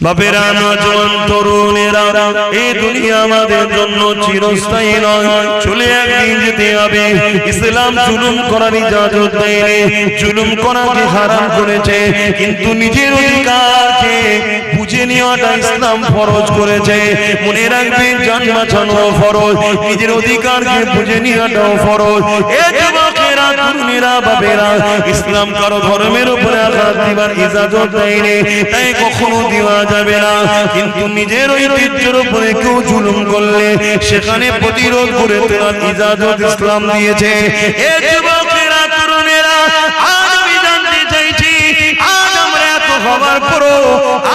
বাপেরা, নওজোয়ান তরুণেরা, এই দুনিয়া আমাদের জন্য চিরস্থায়ী নয়, চলে একদিন যেতে হবে। ইসলাম জুলুম করার ইজাজত দেয়নি, জুলুম করাকে হারাম করেছে, কিন্তু নিজের অধিকারকে বুঝে নেওয়াটা ইসলাম ফরজ করেছে। মনে রাখবেন, জান বাঁচানো ফরজ, নিজের অধিকারকে বুঝে নেওয়াটাও ফরজ। এই যুবকেরা, তরুণেরা, বাপেরা, ইসলাম কারো ধর্মের উপরে আঘাত দিবার ইজাজত দেয়নি, তাই কখনো দেওয়া যাবে না। কিন্তু নিজের ঐতিহ্যের উপরে কেউ জুলুম করলে সেখানে প্রতিরোধ করে দেওয়ার ইজাজত ইসলাম দিয়েছে। এই যুবকেরা, তরুণেরা, আজ আমি জানতে চাইছি, আজ আমরা এত হওয়ার পরও,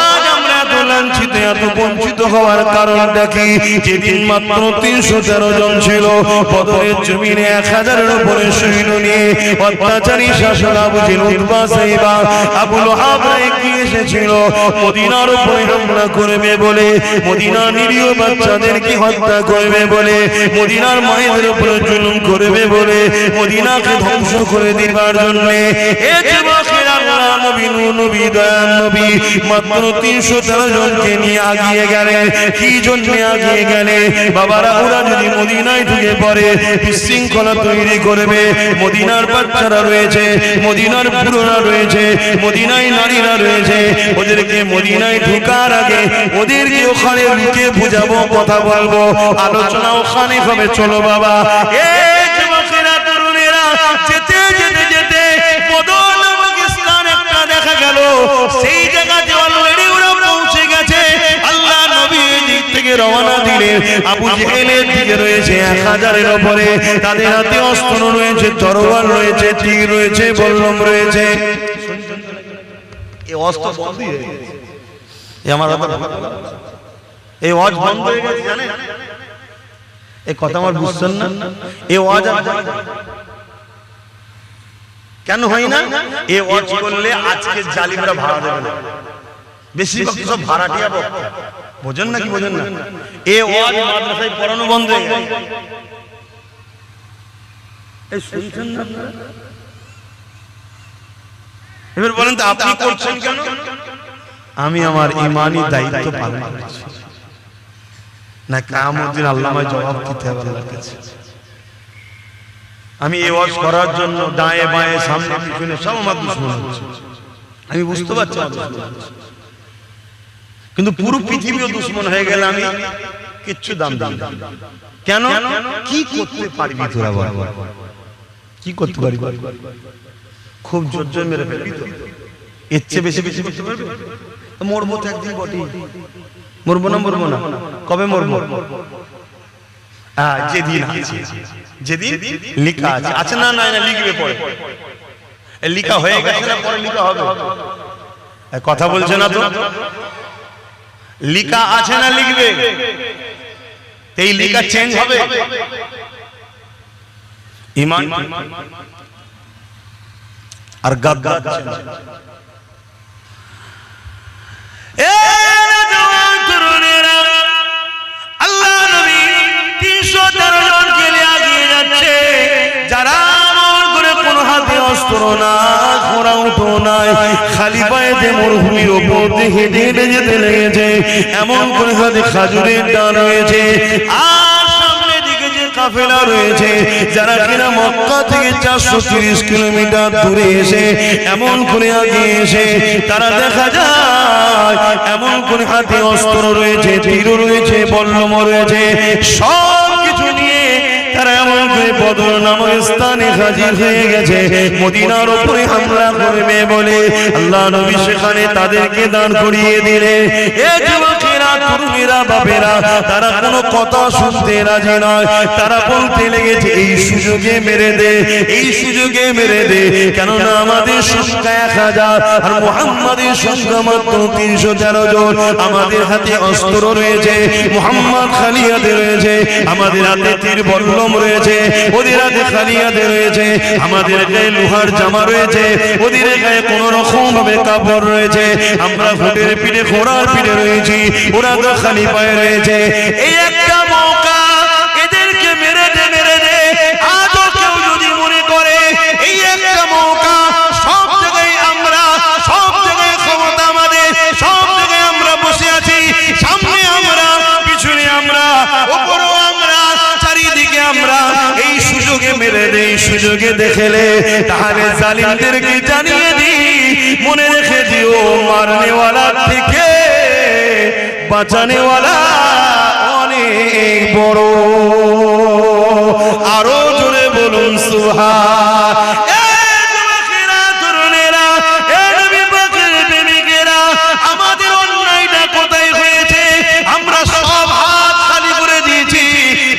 আজ আমরা এত লাঞ্ছিত, এত বঞ্চিত হওয়ার কারণটা কি? যেদিন মাত্র 313 জন ছিল, বদরের জমিনে 1000-এর উপরে সৈন্য নিয়ে অত্যাচারী শাসক আবু জেহেল, উতবা, সাইবা, আবু লাহাব এগিয়ে এসেছিল মদিনার উপরে হামলা করবে বলে, মদিনার নিরীহ বাচ্চাদেরকে হত্যা করবে বলে, মদিনার মায়েদের উপরে জুলুম করবে বলে, মদিনাকে ধ্বংস করে দিবার জন্য। এই যুবকেরা, আল্লাহ নবী, নূর নবী, দয়ার নবী মাত্র 313 জনকে নিয়ে আগিয়ে গেলেন। কি জন্য আগিয়ে গেলেন? বাবারা, ওরা যদি মদিনায় ঢুকে পড়ে বিশৃঙ্খলা তৈরি করবে। মদিনার বাচ্চারা রয়েছে, মদিনার বুড়োরা রয়েছে, মদিনায় নারীরা রয়েছে, ওদেরকে মদিনায় ঢুকার আগে ওদেরকে ওখানে লুকে বুঝাবো, কথা বলবো, আলোচনা ওখানে হবে। চলো বাবা, এই যুবকেরা, তরুণেরা, যেতে যেতে যেতে বদর নামক স্থান একটা দেখা গেল। সেই জায়গাতে অলরেডি ওরা পৌঁছে গেছে। আল্লাহ নবী দিক থেকে রওনা দিলেন। আবু জেহেলের দিকে রয়েছে 1000-এর উপরে, তাদের হাতে অস্ত্র রয়েছে, তরোয়াল রয়েছে, তীর রয়েছে, বল্লম রয়েছে। এই অস্ত্র বন্ধ হয়ে গেছে, আমার এই ওয়াজ বন্ধ হয়ে গেছে, জানেন? এই কথা আমার বুঝছেন না? এই ওয়াজ কেন হয় না? এই ওয়াজ করলে আজকে জালিমরা ভাড়া দেবে না, বেশিরভাগ সব ভাড়াটিয়া বক্তা, বোঝেন না? কি বোঝেন না? এই ওয়াজ মাদ্রাসায় পড়ানো বন্ধ হয়ে গেছে। এই শুনছেন না? এবার বলেন তো, আপনি করছেন কেন? আমি আমার ইমানি দায়িত্ব পালন করছি না, কিয়ামতের দিন আল্লাহ আমায় জবাব দিতে হবে আল্লাহর কাছে। আমি এই ওয়াজ করার জন্য ডায়ে বায়ে সামনে পিছনে সব আমার দুশমন হচ্ছে, আমি বুঝতে পারছি, কিন্তু পুরো পৃথিবীও দুশমন হয়ে গেলে আমি কিচ্ছু দাম দিই না। কেন? কি করতে পারবি তোরা বল? কি করতে পারবি? খুব জোর জোর মেরে ফেলবি তো? এর চেয়ে বেশি বেশি করতে পারবি? মরবো তো একদিন বটে, মরবো না? মরবো না? কবে মরবো? যেদিন আছে, যেদিন লিখা আছে। আচ্ছা, না না, লিখবে পরে, লিখা হয়ে গেছে না, পরে লিখা হবে। কথা বলছে না তো? লিখা আছে না, লিখবে। এই লিখা চেঞ্জ হবে। ঈমান আর গাদ্দার চেঞ্জ। আল্লাহ নবী 313 জনকে নিয়ে আগিয়ে যাচ্ছে, যারা আমল করে কোনো হাতে অস্ত্র না, ঘোড়া উঠো নাই, খালি পায়েতে মরুভূমির ওপর দিয়ে হেঁটে হেঁটে যেতে লেগেছে। এমন করে হাতে খাজুরের ডাল রয়েছে, আর সামনে দিকে যে কাফেলা রয়েছে, যারা কিনা মক্কা থেকে 430 কিলোমিটার দূরে এসে এমন করে আগে এসে তারা দেখা যায় এমন করে হাতে অস্ত্র রয়েছে, তীর রয়েছে, বল্লম রয়েছে, সব কিছু নিয়ে তারা এমন করে বদর নামক স্থানে হাজির হয়ে গেছে মদিনার উপরে হামলা করবে বলে। আল্লাহ নবী সেখানে তাদেরকে দাঁড় করিয়ে দিলেন। এ যুবকেরা, তরুণেরা, বাপেরা, তারা কোনো কথা শুনতে রাজি নয়। তারা বলতে লেগেছে, এই সুযোগে মেরে দে, এই সুযোগে মেরে দে, কেননা আমাদের সংখ্যা 1000 আর মুহাম্মাদের সংখ্যা মাত্র 313 জন। আমাদের হাতে অস্ত্র রয়েছে, মুহাম্মদ খালি হাতে রয়েছে, আমাদের হাতে তীর বল্লম রয়েছে, ওদের হাতে খালি হাতে রয়েছে, আমাদের গায়ে লোহার জামা রয়েছে, ওদের গায়ে কোন রকম ভাবে কাপড় রয়েছে, আমরা ঘোড়ার পিঠে ঘোড়ার পিঠে রয়েছি, ওরা তো খালি পায়ে রয়েছে। এই একটা মৌকা, এদেরকে মেরে দে, মেরে দে। আজও কেউ যদি মনে করে এই একটা মৌকা, সব জায়গায় আমরা, সব জায়গায় ক্ষমতা আমাদের, সব জায়গায় আমরা বসে সুযোগে দেখলে তাহলে জালিমদেরকে জানিয়ে দি মনে রেখে দিও মারনেওয়ালা থেকে বাঁচানেওয়ালা অনেক বড়। আরো জোরে বলুন সুবহান। আমাদের অন্যায়টা কোথায় হয়েছে? আমরা সব হাত খালি করে দিয়েছি,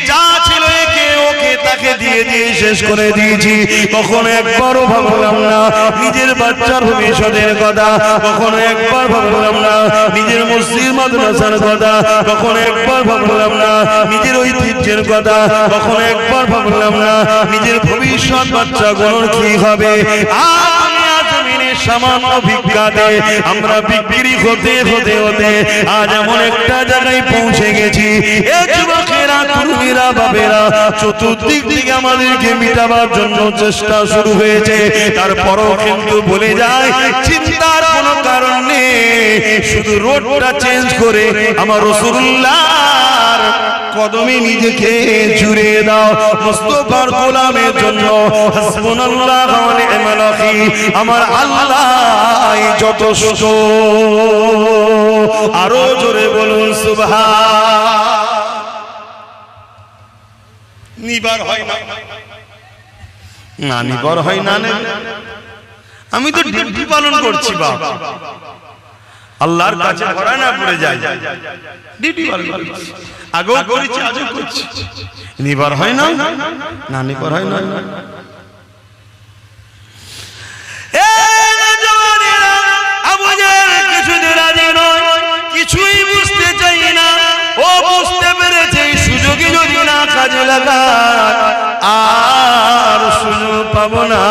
যা ছিল একে ওকে তাকে দিয়ে দিয়ে শেষ করে দিয়েছি। কখনো একবারও ভাবলাম না নিজের বাচ্চার ভবিষ্যতের কথা, কখনো একবার ভাবলাম না নিজের মসজিদ মাদ্রাসার কথা, কখনো একবার ভাবলাম না নিজের ঐতিহ্যের কথা, কখনো একবার ভাবলাম না নিজের ভবিষ্যৎ বাচ্চাগুলোর কি হবে। সামান্য ভিক্ষাতে আমরা বিক্রি হতে হতে হতে আজ এমন একটা জায়গায় পৌঁছে গেছি, যুবকেরা তরুণীরা বাবেরা চতুর্দিক থেকে আমাদেরকে মিটাবার জন্য চেষ্টা শুরু হয়েছে। তারপরও কিন্তু বলে যায় চিন্তার কোনো কারণ নেই, শুধু রোডটা চেঞ্জ করে আমার রাসূলুল্লাহর কদমে নিজেকে জুড়ে দাও। মুস্তাফার গোলামের জন্য হাসবুনাল্লাহু ওয়া নি'মাল ওয়াকিল, আমার আল্লাহ যথেষ্ট। আরো জোরে বলুন সুবহান। নিবার হয় না, না নিবার হয় না, আমি তো ডিউটি পালন করছি বাবা, আল্লাহর কাছে ধরা না পড়ে যায়, ডিউটি পালন করছি, আগেও করেছি আজও করছি, নিবার হয় না, না নিবার হয় না। কিছুই বুঝতে চাই না, ও বুঝতে পেরেছে সুযোগে যদি না কাজে লাগায় আর সুযোগ পাবো না,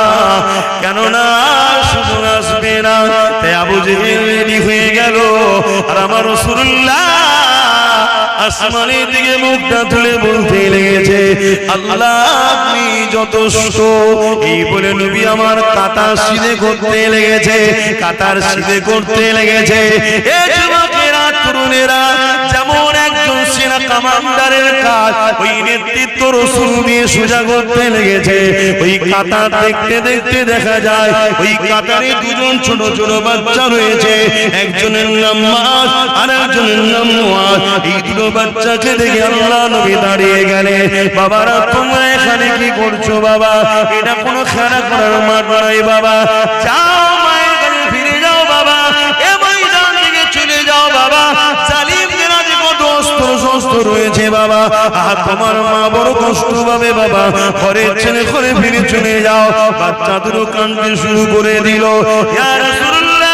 কেননা সুযোগ আসবে না। তাই আবু জেহেল রেডি হয়ে গেল, আর আমার রাসূলুল্লাহ আসমানের দিকে মুখটা তুলে বলতে লেগেছে আল্লাহ আপনি যথেষ্ট। এই বলে নবী আমার কাতার সিধে করতে লেগেছে, কাতার সিধে করতে লেগেছে। এ যুবকেরা তরুণেরা যেমন একজন সেনা কমান্ডারের কাজ ওই নেতৃত্ব রাসূল দিয়ে সোজা করতে লেগেছে, ওই কাতার দেখতে দেখতে দেখা যায় ওই কাতারে দুজন ছোট ছোট বাচ্চা রয়েছে, একজনের নাম মাস আর একজনের নাম মুআজ। এই দুটো বাচ্চাকে দেখে আল্লাহ নবী দাঁড়িয়ে গেলেন, বাবারা তোমরা এখানে কি করছো বাবা? এটা কোনো খেলা করার মাঠ নয় বাবা, যাও মায়ের কাছে ফিরে যাও বাবা, এ ময়দান থেকে চলে যাও বাবা, জালিমদের আজ কত অস্ত্র শস্ত্র রয়েছে বাবা, তোমার মা বড় কষ্ট পাবে বাবা, ঘরের ছেলে ঘরে ফিরে চলে যাও। বাচ্চা দুটো কাঁদতে শুরু করে দিল, ইয়া রাসূলুল্লাহ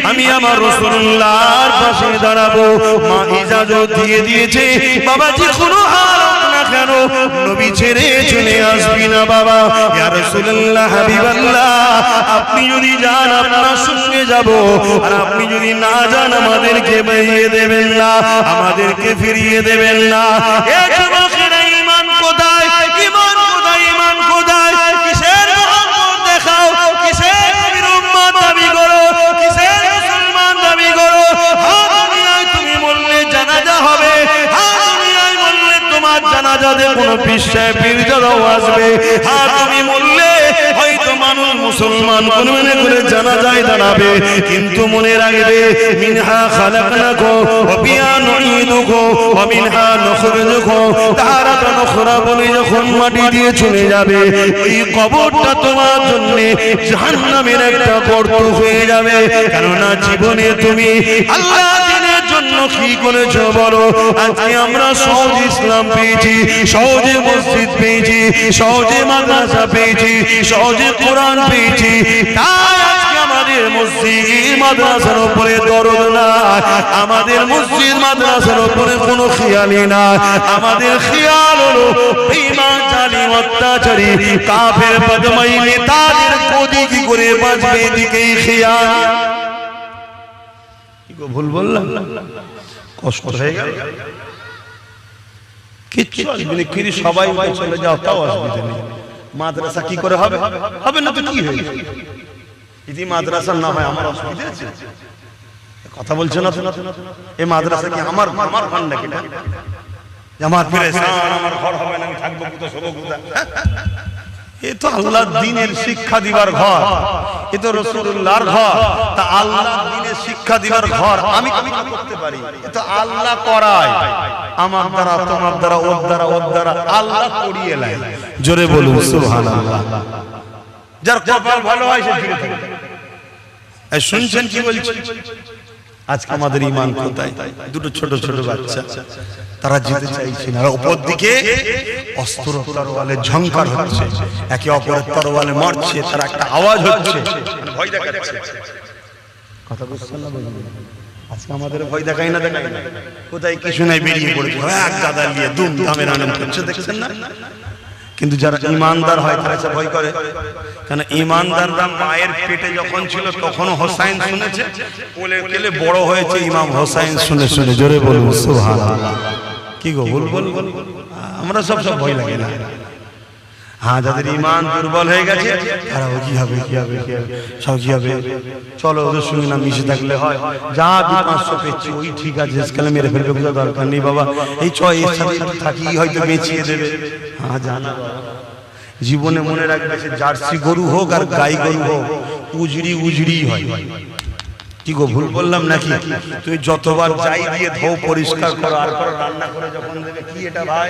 আমি আমার রাসূলুল্লাহর পাশে দাঁড়াবো, মা ইজাজত দিয়ে দিয়েছে বাবা যে কোনো হাল হোক না কেন নবী ছেড়ে চলে আসবি না বাবা। ইয়া রাসূলুল্লাহ হাবিবাল্লাহ আপনি যদি যান আপনার সঙ্গে যাব, আর আপনি যদি না যান আমাদেরকে বেরিয়ে দেবেন না, আমাদেরকে ফিরিয়ে দেবেন না। এ যুবকেরা ঈমান কোথায়, ঈমান কোথায়, ঈমান কোথায়? কিসের মোহাম্মদ দেখাও, কিসের নবীর উম্মত দাবি করো, কিসের মুসলমান দাবি করো? হ্যাঁ দুনিয়ায় তুমি বললে জানাজা হবে, হ্যাঁ দুনিয়ায় বললে তোমার জানাজাতে কোনো পীরজাদাও আসবে, হ্যাঁ তুমি বললে হয়তো মানুষ মুসলমান কোন মনে করে জানাজায় দাঁড়াবে, কিন্তু মনে রাখবে মিনহা খালাকনাকুম ওয়া ফিহা নুঈদুকুম ওয়া মিনহা নুখরিজুকুম তারাতান উখরা বলে যখন মাটি দিয়ে চলে যাবে ওই কবরটা তোমার জন্য জাহান্নামের একটা গর্ত হয়ে যাবে। কেননা জীবনে তুমি আল্লাহ দ্বীনের জন্য কি করেছো বলো? আজকে আমরা সহজ ইসলাম পেয়েছি, সহজে মসজিদ পেয়েছি, সহজে মাদ্রাসা পেয়েছি, সহজে কোরআন পেয়েছি, তাই আজকে আমাদের মসজিদ মাদ্রাসার উপরে দরদ না, আমাদের মসজিদ মাদ্রাসার উপরে কোনো খেয়ালই না। আমাদের খেয়াল হলো বেঈমান জালিম অত্যাচারী কাফের বদমাই নেতাদের গদি কি করে বাঁচবে এদিকেই খেয়াল। কি গো ভুল বললাম? কষ্ট হয়ে গেল? কিচ্ছু আসবে না, ফিরে সবাই চলে যাও তাও আসবে না। মাদ্রাসা কি করে হবে? হবে না তো কি হয়ে? যদি মাদ্রাসা না হয় আমার অসুবিধা আছে? কথা বলছো না? এই মাদ্রাসা কি আমার ঘর নাকি? আমার পেরেশান, আমার ঘর হবে না, আমি থাকবো কোথায়, শোবো কোথায়? এ তো আল্লাহর দ্বীনের শিক্ষা দিবার ঘর, এ তো রাসূলুল্লাহর ঘর। তা আল্লাহর দ্বীনের শিক্ষা দিবার ঘর আমি কি করতে পারি? এ তো আল্লাহ করায়, আমার দ্বারা, তোমার দ্বারা, ওর দ্বারা, ওর দ্বারা আল্লাহ করিয়ে নেয়। জোরে বলুন সুবহানাল্লাহ। যার কপাল ভালো হয় সে ফিরে থাকে। শুনছেন কি বলছি? আজকে আমাদের ঈমান কোথায়? দুটো ছোট ছোট বাচ্চা, তারা যেতে চাইছে না, উপর দিকে অস্ত্র তরোয়ালের ঝংকার হচ্ছে, একে অপরের তরোয়ালে মারছে, তার একটা আওয়াজ হচ্ছে, ভয় দেখাচ্ছে। কথা বুঝছেন না? আজকে আমাদের ভয় দেখাই না, দেখাই না, কোথায় কিছু নাই, বেরিয়ে পড়েছে এক গাদা নিয়ে দুম দামের আনন্দ করছে, দেখছেন না? কিন্তু যারা ঈমানদার হয় তারা সে ভয় করে কেন? ঈমানদাররা মায়ের পেটে যখন ছিল তখনও হোসাইন শুনেছে, কোলে কোলে বড় হয়েছে ইমাম হোসাইন শুনে শুনে। জোরে বলুন সুবহানাল্লাহ। কি গো বল বল বল, আমরা সব ভয় লাগে না? হ্যাঁ, যাদের ঈমান দুর্বল হয়ে গেছে তারা কি হবে, কি হবে, কি হবে, সব কি হবে, চলো ওদের সঙ্গে না মিশে থাকলে হয়, যা 200 পেয়েছি ওই ঠিক আছে, আজকাল মেরে ফেলবে, কোনো দরকার নেই বাবা, এই ছয় এর সাথে থাকি, হয়তো বেঁচিয়ে দেবে। হ্যাঁ, জানা জীবনে মনে রাখবে, সে জার্সি গরু হোক আর গাই গরু হোক, উজড়ি উজড়ি হয়। কি গো ভুল বললাম নাকি? তুই যতবার যাই দিয়ে ধো, পরিষ্কার করো, আর পর রান্না করে যখন দেবে, কি এটা ভাই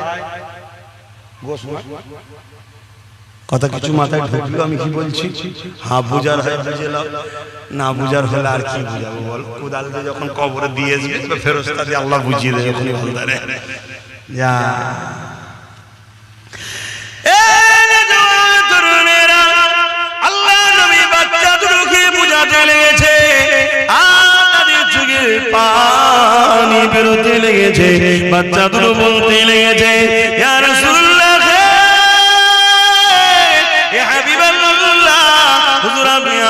গোশ কথা কিছু মাথায় ঢুকলো আমি কি বলছি? হ্যাঁ, বুঝার হয় বুঝে নাও, না বুঝার হলে আর কি বুঝাবো বল? কোদাল দিয়ে যখন কবরে দিয়ে আসবে, ফেরেশতা দিয়ে আল্লাহ বুঝিয়ে দেবে ওখানে বলদারে যা। আল্লাহ নবী বাচ্চাদেরকে বুঝাতে লেগেছে, তাদের চোখে পানি বেরোতে লেগেছে, বাচ্চাদের বলতে লেগেছে, ইয়া রাসূলুল্লাহ,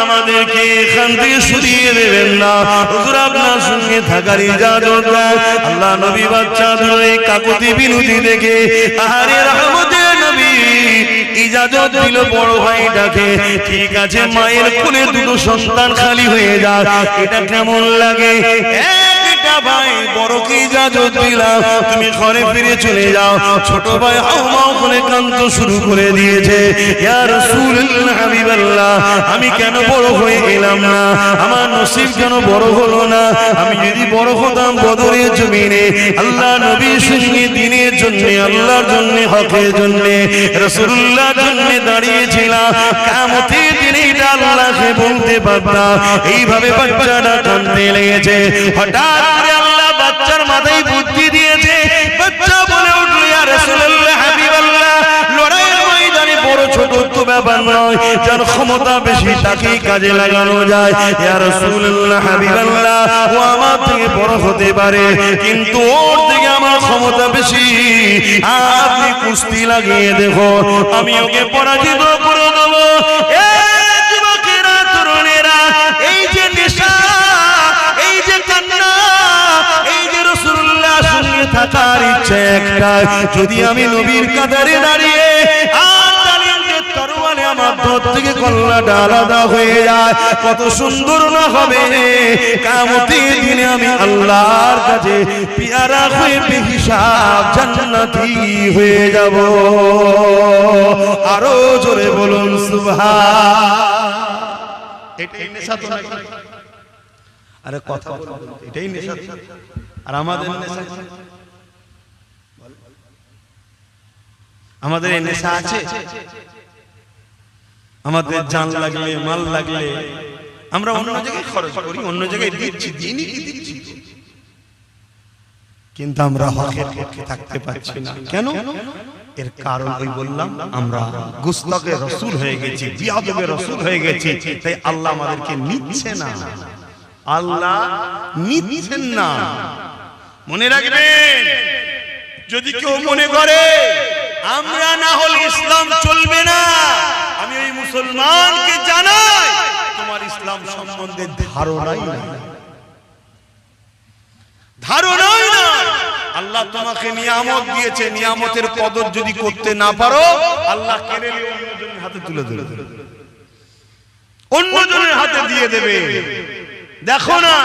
আমাদেরকে এখান থেকে সরিয়ে দেবেন না, হুজুর আপনার সঙ্গে থাকার ইজাজত দেন। আল্লাহ নবী বাচ্চাদের এই কাকুতি বিনতি দেখে আহারে রহমতের নবী ইজাজত দিল, বড় ভাইটাকে। ঠিক আছে, মায়ের কোলে দুটো সন্তান খালি হয়ে যায়, এটা কেমন লাগে? ভাই বড়কে ইজাজত দিলাম, তুমি ঘরে ফিরে চলে যাও। ছোট ভাই হাউমাউ করে কাঁদতে শুরু করে দিয়েছে, ইয়া রাসূলুল্লাহ, হাবিবাল্লাহ, আমি কেন বড় হয়ে এলাম না? আমার নসিব কেন বড় হলো না? আমি যদি বড় হতাম বদরের জমিনে আল্লাহ নবীর সঙ্গে দ্বীনের জন্য, আল্লাহর জন্য, হকের জন্য, রাসূলুল্লাহর জন্য দাঁড়িয়েছিলাম, কিয়ামতের দিনে এটা আল্লাহকে বলতে পারতাম। এইভাবে বাচ্চাটা কাঁদতে লেগেছে। হঠাৎ আল্লাহ বাচ্চার মাথায় বুদ্ধি দিয়েছে, বাচ্চা বলে উঠল, ইয়া রাসূলুল্লাহ, হাবিবাল্লাহ, লড়াইয়ের ময়দানে বড় ছোট তো ব্যাপার নয়, যার ক্ষমতা বেশি তাকেই কাজে লাগানো যায়। ইয়া রাসূলুল্লাহ, হাবিবাল্লাহ, ও আমার থেকে বড় হতে পারে, কিন্তু ওর থেকে আমার ক্ষমতা বেশি। আপনি কুস্তি লাগিয়ে দেখো, আমি ওকে পরাজিত করে দেবো। যুবকেরা, তরুণেরা, এই যে নেশা, এই যে কান্না, এই যে রাসূলুল্লাহর সঙ্গে থাকার ইচ্ছা একটা, যদি আমি নবীর কাতারে দাঁড়িয়ে আর তালিমের তরবারে আমার ধর থেকে কল্লাটা আলাদা হয়ে যায়, কত সুন্দর না হবে? কিয়ামতের দিনে আমি আল্লাহর কাছে পিয়ারা হয়ে বেহিসাব জান্নাতি হয়ে যাব। আরো জোরে বলুন সুবহান। এটাই নেশা তো নাকি? আরে কথা বলুন, এটাই নেশা। আর আমাদের নেশা, আমাদের এই নেশা আছে? আমাদের জান লাগলে, মাল লাগলে আমরা অন্য জায়গায় খরচ করি, অন্য জায়গায় দিচ্ছি, দিনই কি দিচ্ছি, কিন্তু আমরা হকের পক্ষে থাকতে পারছি না। কেন? এর কারণ ওই বললাম, আমরা গুস্তাখে রাসূল হয়ে গেছি, বিয়াদবে রাসূল হয়ে গেছি, তাই আল্লাহ আমাদেরকে নিচ্ছে না, আল্লাহ নিচ্ছেন না। মনে রাখবেন, যদি কেউ মনে করে আমরা না হলে ইসলাম চলবে না, আমি ওই মুসলমানকে জানাই, তোমার ইসলাম সম্বন্ধে ধারণাই নাই, ধারণাই নাই। আল্লাহ তোমাকে নিয়ামত দিয়েছে, নিয়ামতের কদর যদি করতে না পারো, আল্লাহ কেড়ে নিয়ে অন্যজনের হাতে তুলে দেবে, অন্যজনের হাতে দিয়ে দেবে। দেখো না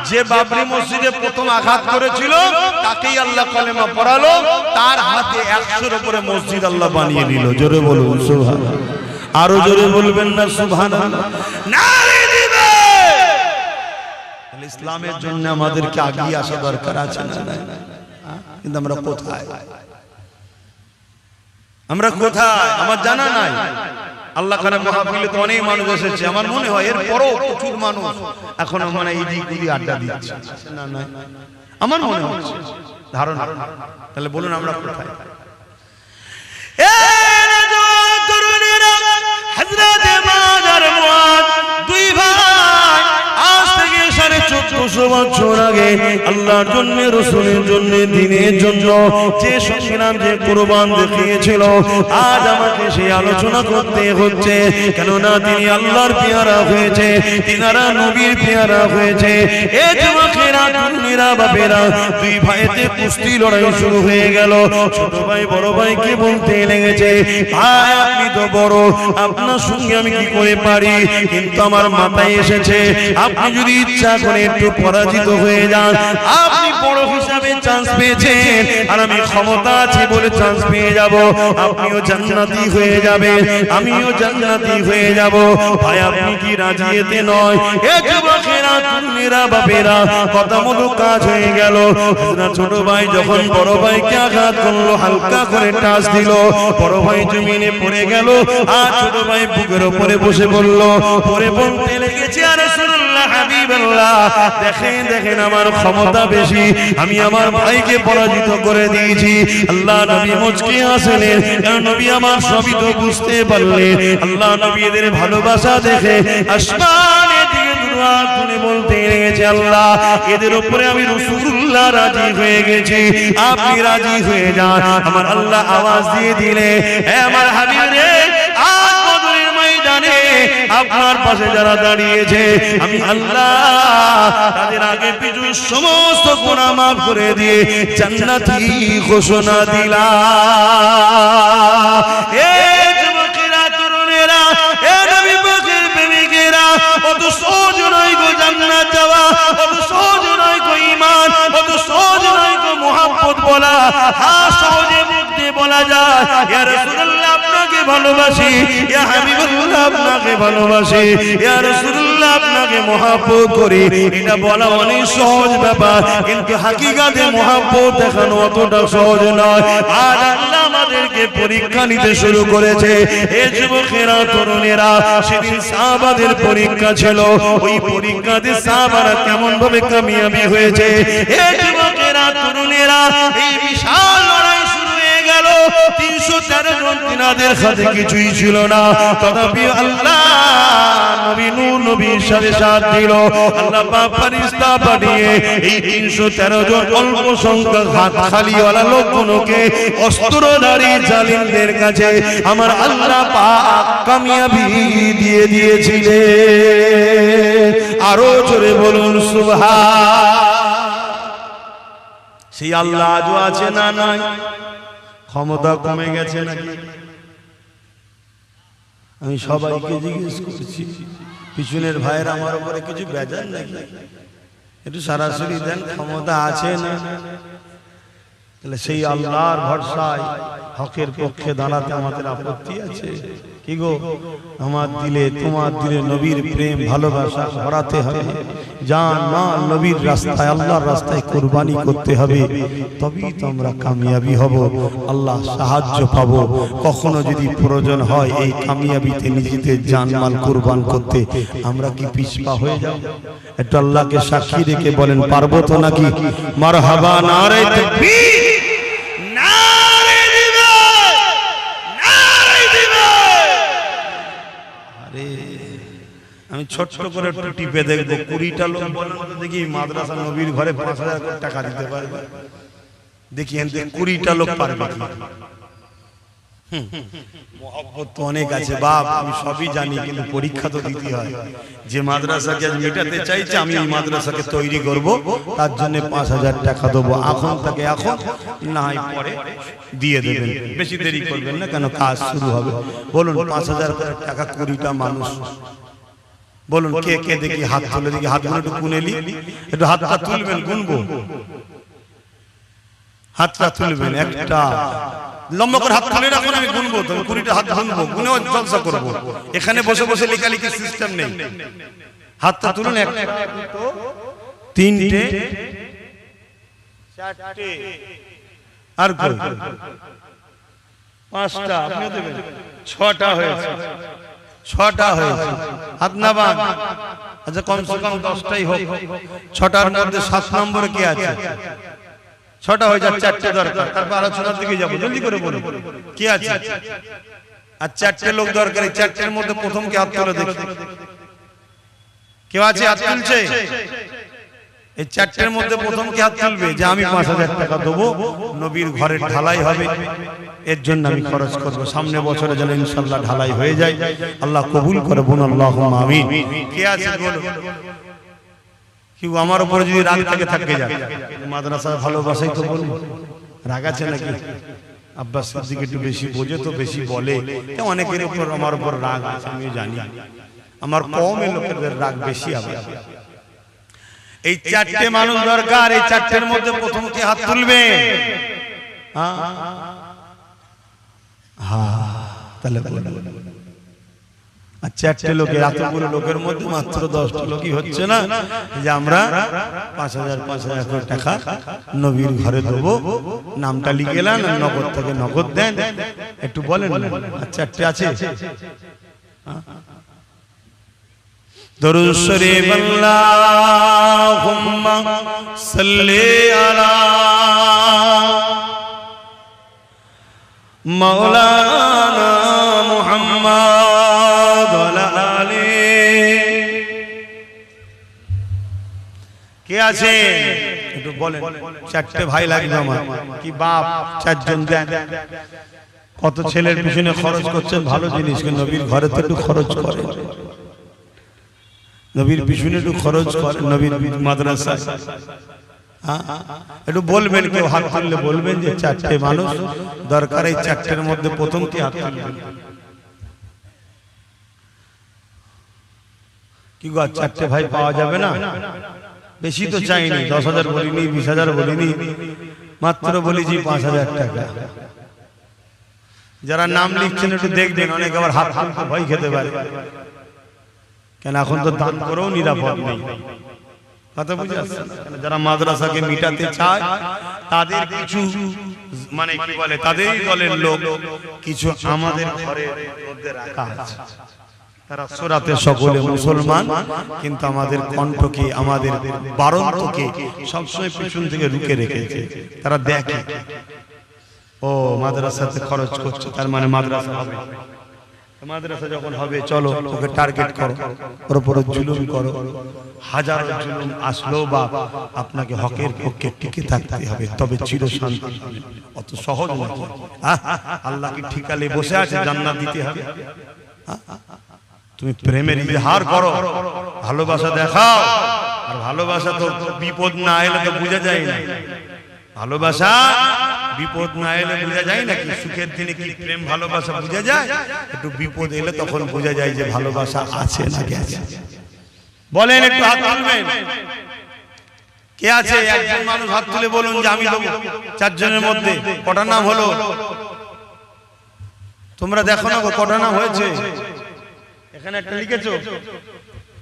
যে বাবরি মসজিদে প্রথম আঘাত করেছিল তাকেই আল্লাহ কালেমা পড়ালো, তার হাতে 100-এর উপরে মসজিদ আল্লাহ বানিয়ে দিল। জোরে বলুন সুবহানাল্লাহ। আরো জোরে বলবেন না সুবহানাল্লাহ? নারে দিবে। ইসলামের জন্য আমাদেরকে আগিয়ে আসা দরকার আছে না? কিন্তু আমরা কোথায়? আমার জানা নাই। আল্লাহ খানা মাহফিলে তো অনেক মানুষ এসেছে, আমার মনে হয় এর পরও প্রচুর মানুষ এখন মানে ইদি আড্ডা দিচ্ছে না, আমার মনে হচ্ছে ধারণা। তাহলে বলুন আমরা কোথায়? আল্লাহর জন্য, রাসূলের জন্য, দ্বীনের জন্য যে সংগ্রাম, যে কুরবান দেখিয়েছিল, আজ আমাকে সেই আলোচনা করতে হচ্ছে। কেননা তিনি আল্লাহর পেয়ারা হয়েছে, তিনারা নবীর পেয়ারা হয়েছে। এ যুবকেরা, তরুণেরা, বাপেরা, দুই ভাইতে কুস্তি লড়াই শুরু হয়ে গেল। ছোট ভাই বড় ভাইকে বলতে লেগেছে, ভাই আপনি তো বড়, আপনার সঙ্গে আমি কি করে পারি? কিন্তু আমার মাথায় এসেছে, আপনি যদি ইচ্ছা করে একটু পরাজিত হয়ে যান, আপনি বড় হিসাবে চান্স পেয়েছেন, আর আমি ক্ষমতা আছে বলে চান্স পেয়ে যাব, আপনিও জান্নাতি হয়ে যাবেন, আমিও জান্নাতি হয়ে যাব। ভাই আপনি কি রাজি? এতে নয়। এ যুবকেরা, তরুণেরা, বাপেরা, কথা মতো কাজ হয়ে গেল। ছোট ভাই যখন বড় ভাইকে আঘাত করলো, হালকা করে টাচ দিল, বড় ভাই জমিনে পড়ে গেল, আর ছোট ভাই বুকের উপরে বসে পড়ল। পরে বলতে লেগেছে, আর রাসূলুল্লাহ, হাবিবাল্লাহ, দেখেন আমার ক্ষমতা বেশি, আমি আমার ভাইকে পরাজিত করে দিয়েছি। আল্লাহ নবী মুচকি হাসলেন, কারণ নবী আমার সবই তো বুঝতে পারলেন। আল্লাহ নবী এদের ভালোবাসা দেখে আসমানের দিকে দুহাত তুলে বলতে লেগেছে, আল্লাহ এদের উপরে আমি রাসূলুল্লাহ রাজি হয়ে গেছি, আপনি রাজি হয়ে যান। আমার আল্লাহ আওয়াজ দিয়ে দিলে, হে আমার হাবিব রে, আজ বদরের ময়দানে আপনার পাশে যারা দাঁড়িয়েছে, আমি আল্লাহ তাদের আগে পিছু সমস্ত গুনাহ মাফ করে দিয়ে জান্নাতি ঘোষণা দিলাম। এ যুবকেরা, তরুণেরা, এ নবী পাকের প্রেমিকেরা, অত সহজ নয় গো জান্নাত যাওয়া, অত সহজ নয় গো ঈমান, অত সহজ নয় গো মুহাব্বত বলা। হ্যাঁ, সহজে মুখ দিয়ে বলা যায়, ইয়া রাসূলুল্লাহ আপনাকে ভালোবাসি, ইয়া হাবিবাল্লাহ আপনাকে ভালোবাসি, ইয়া রাসূলুল্লাহ আপনাকে মুহাব্বত করি, এটা বলা অনেক সহজ ব্যাপার, কিন্তু হাকিকাতে মুহাব্বত দেখানো অতটা সহজ নয়। আর আল্লাহ আমাদেরকে পরীক্ষা নিতে শুরু করেছে। এ যুবকেরা, তরুণেরা, সেদিন সাহাবাদের পরীক্ষা ছিল, ওই পরীক্ষাতে সাহাবারা কেমন ভাবে কামিয়াবি হয়েছে। এ যুবকেরা, তরুণেরা, এই বিশাল লড়াই শুরু হয়ে গেল। 313 জন, তিনাদের হাতে কিছুই ছিল না, তথাপি আল্লাহ নবী নূর নবীর সাথে সাথ দিল। আল্লাহ পাক ফেরেশতা পাঠিয়ে এই 313 জন অল্প সংখ্যক হাত খালিওয়ালা লোকগুলোকে অস্ত্রধারী জালিমদের কাছে আমার আল্লাহ পাক কামিয়াবি দিয়ে দিয়েছিলেন। আরো জোরে বলুন সুবহান। সেই আল্লাহ আজও আছে না নাই? ক্ষমতা কমে গেছে নাকি? আমি সবাইকে জিজ্ঞেস করছি, পিছনের ভাইয়ের আমার উপরে কিছু বেজার নাকি? একটু সরাসরি দেন, ক্ষমতা আছে না? তাহলে সেই আল্লাহর ভরসায় হকের পক্ষে দাঁড়াতে আমাদের আপত্তি আছে কি গো? আমার দিলে, তোমার দিলে নবীর প্রেম ভালোবাসা ভরাতে হবে, জান মাল নবীর রাস্তায়, আল্লাহর রাস্তায় কুরবানি করতে হবে, তবেই তো আমরা কামিয়াবি হব, আল্লাহ সাহায্য পাবো। কখনো যদি প্রয়োজন হয় এই কামিয়াবিতে নিজেদের জান মাল কুরবান করতে, আমরা কি পিছপা হয়ে যাব? একটু আল্লাহকে সাক্ষী রেখে বলেন, পারবো তো নাকি? মারহাবা, নারে তাকবীর, নারে দিবে, নারে দিবে। আরে আমি ছোট্ট করে একটু টিপে দেখবো, 20টা লোক বলেন তো দেখি মাদ্রাসা নবীর ঘরে 5000 টাকা দিতে পারবে? দেখি 20টা লোক পারবে কি? মহব্বত তো অনেক আছে বাপ, আমি সবই জানি, কিন্তু পরীক্ষা তো দিতে হয়। যে মাদ্রাসাকে আজ মেটাতে চাইছে, আমি এই মাদ্রাসাকে তৈরি করব, তার জন্য 5000 টাকা দেবো। এখন তাকে, এখন না হয় পরে দিয়ে দেবেন, বেশি দেরি করবেন না, কেন কাজ শুরু হবে। বলুন 5000 টাকা 20টা মানুষ বলুন কে কে দেখি হাত তুলে, দেখি হাতগুলো একটু গুনেলি, একটু হাতটা তুলবেন, গুনবো, হাতটা তুলবেন, একটা লম্বা করে হাত তুলে রাখুন, আমি গুনবো, তবে 20টা হাত গুনবো, গুনেও জলসা করবো। এখানে বসে বসে লেখালেখির সিস্টেম নেই। হাতটা তুলুন, 1 2 3টে 4টে আর 5টা, আপনিও দেবেন, 6টা হয়েছে, 6টা হয়েছে। হাত নামান, আচ্ছা কমসে কম 10টাই হোক। 6টার মধ্যে 7 নম্বরে কে আছে? 6টা হয়ে যাচ্ছে, 4টে দরকার, তারপর আলোচনার দিকে যাবো, জলদি করে বলুন কে আছে। আর 4টে লোক দরকার, এই 4টের মধ্যে প্রথম কে হাত তুলে দেখি, কেউ আছে হাত তুলছে? এই 4টের মধ্যে প্রথম কে হাত তুলবে যে আমি 5000 টাকা দেবো, নবীর ঘরের ঢালাই হবে, এর জন্য আমি খরচ করব, সামনে বছরে যেন ইনশাআল্লাহ ঢালাই হয়ে যায়, আল্লাহ কবুল করে, বলুন আল্লাহুম্মা আমিন। কে আছে বলুন? কেউ আমার উপরে যদি রাগ থাকে যাক, মাদ্রাসার ভালোবাসাই তো বলুন, রাগ আছে নাকি? আব্বাস সিদ্দিক একটু বেশি বোঝে তো বেশি বলে, অনেকের উপর আমার উপর রাগ আছে, আমি জানি, আমার কওমের লোকেদের রাগ বেশি হবে। এই 4টে মানুষ দরকার, এই 4টের মধ্যে প্রথম কে হাত তুলবে? তাহলে আর 4টে লোকের, এতগুলো লোকের মধ্যে মাত্র 10টা লোকই হচ্ছে না যে আমরা 5000 টাকা নবীর ঘরে দেবো, নামটা লিখে এলেন, নগদ থেকে নগদ দেন, একটু বলেন। আর 4টে আছে? দরুদ শরীফ আল্লাহুম্মা সাল্লি আলা মাওলানা মুহাম্মদ ওয়া আলা আলি। কে আছে একটু বলেন? 4টে ভাই লাগবে আমার, কি বাপ, 4 জন দেন। কত ছেলের পিছনে খরচ করছেন, ভালো জিনিস, নবীর ঘরে তো একটু খরচ করে, নবীর পিছনে একটু খরচ করে, নবীর মাদ্রাসায় একটু বলবেন। কেউ হাত তুললে বলবেন যে 4টে মানুষ দরকার, এই 4টের মধ্যে প্রথম কি হাত তুলবেন? কি গো, 4টে ভাই পাওয়া যাবে না? বেশি তো চাইনি, 10,000 বলিনি, 20,000 বলিনি, মাত্র বলেছি 5,000 টাকা। যারা নাম লিখছেন একটু দেখবেন, অনেক আবার হাত তুলতে ভয় খেতে পারে, কেন এখন তো দান করেও নিরাপদ নেই, কথা বুঝে আসছে? যারা মাদ্রাসাকে মিটাতে চায় তাদের কিছু, মানে কি বলে, তাদেরই দলের লোক কিছু আমাদের ঘরের মধ্যে রাখা আছে, তারা সূরাতে সকলে মুসলমান, কিন্তু আমাদের কণ্ঠকে, আমাদের বারন্তকে সবসময় পিছন থেকে রুখে রেখেছে। তারা দেখে ও মাদ্রাসাতে খরচ করছে, তার মানে মাদ্রাসা হবে, মাদ্রাসা যখন হবে চলো ওকে টার্গেট করো, ওর উপরে জুলুম করো, হাজারো জুলুম আসলো বা আপনাকে হকের পক্ষে টিকে থাকতে হবে, তবে চিরশান্তি। অত সহজ নয়। আল্লাহকে ঠিকালে বসে আছে, জান্নাত দিতে হবে। তুমি প্রেমের ইজহার করো, ভালোবাসা দেখাও, আর ভালোবাসা তো বিপদ না এলে তো বোঝা যায় না। ভালোবাসা বিপদ না এলে বোঝা যায় নাকি? সুখের দিনে কি প্রেম ভালোবাসা বোঝা যায়? একটু বিপদ এলে তখন বোঝা যায় যে ভালোবাসা আছে না গেছে। বলেন, একটু হাত তুলবেন। কে আছে? একজন মানুষ হাত তুলে বলুন যে আমি দেবো। 4 জনের মধ্যে কটা নাম হলো? তোমরা দেখো না কটা নাম হয়েছে? এখানে একটা লিখেছো,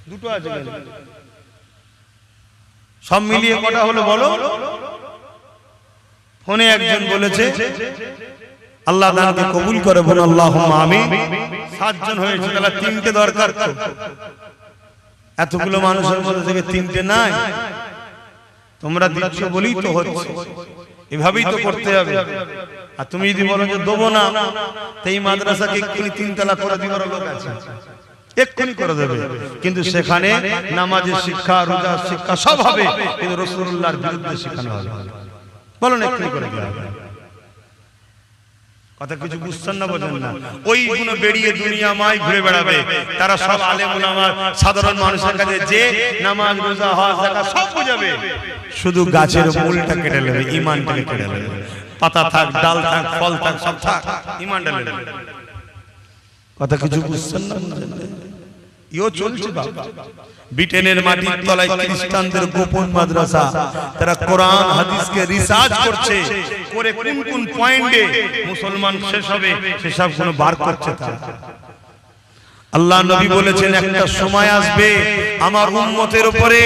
2টো আছে, সব মিলিয়ে কটা হলো বলো? ফোনে একজন বলেছে, আল্লাহ দানকে কবুল করে, বলুন আল্লাহুম্মা আমিন। 7 জন হয়েছে, তাহলে 3টে দরকার তো। এতগুলো মানুষের মধ্যে থেকে 3টে নাই, তোমরা দিচ্ছ বলেই তো হচ্ছে, এভাবেই তো করতে হবে। আর তুমি যদি বলো যে দেবো না, তো এই মাদ্রাসাকে এক্ষুনি 3 তালা করে দিবার লোক আছে, এক্ষুনি করে দেবে, কিন্তু সেখানে নামাজের শিক্ষা, রোজার শিক্ষা সব হবে, কিন্তু রাসূলুল্লাহর বিরুদ্ধে শেখানো হবে। বলুন, এক্ষুনি করে দেওয়া হবে। কথা কিছু বুঝছেন না, বোঝেন না? ওইগুলো বেরিয়ে দুনিয়াময় ঘুরে বেড়াবে, তারা সব আলেম উলামা সাধারণ মানুষের কাছে যে নামাজ, রোজা, হজ, যাকাত সব বুঝাবে, শুধু গাছের মূলটা কেটে নেবে, ঈমানটাকে কেটে নেবে। পাতা থাক, ডাল থাক, ফল থাক, সব থাক, ঈমানটা নেবে। কথা কিছু বুঝছেন না? ইও চলছে বাবা। ব্রিটেনের মাটির তলায় খ্রিস্টানদের গোপন মাদ্রাসা, তারা কোরআন হাদিসকে রিসার্চ করছে, করে কোন কোন পয়েন্টে মুসলমান শেষ হবে সেসব কোনো বার করছে তারা। আল্লাহ নবী বলেছেন একটা সময় আসবে আমার উম্মতের উপরে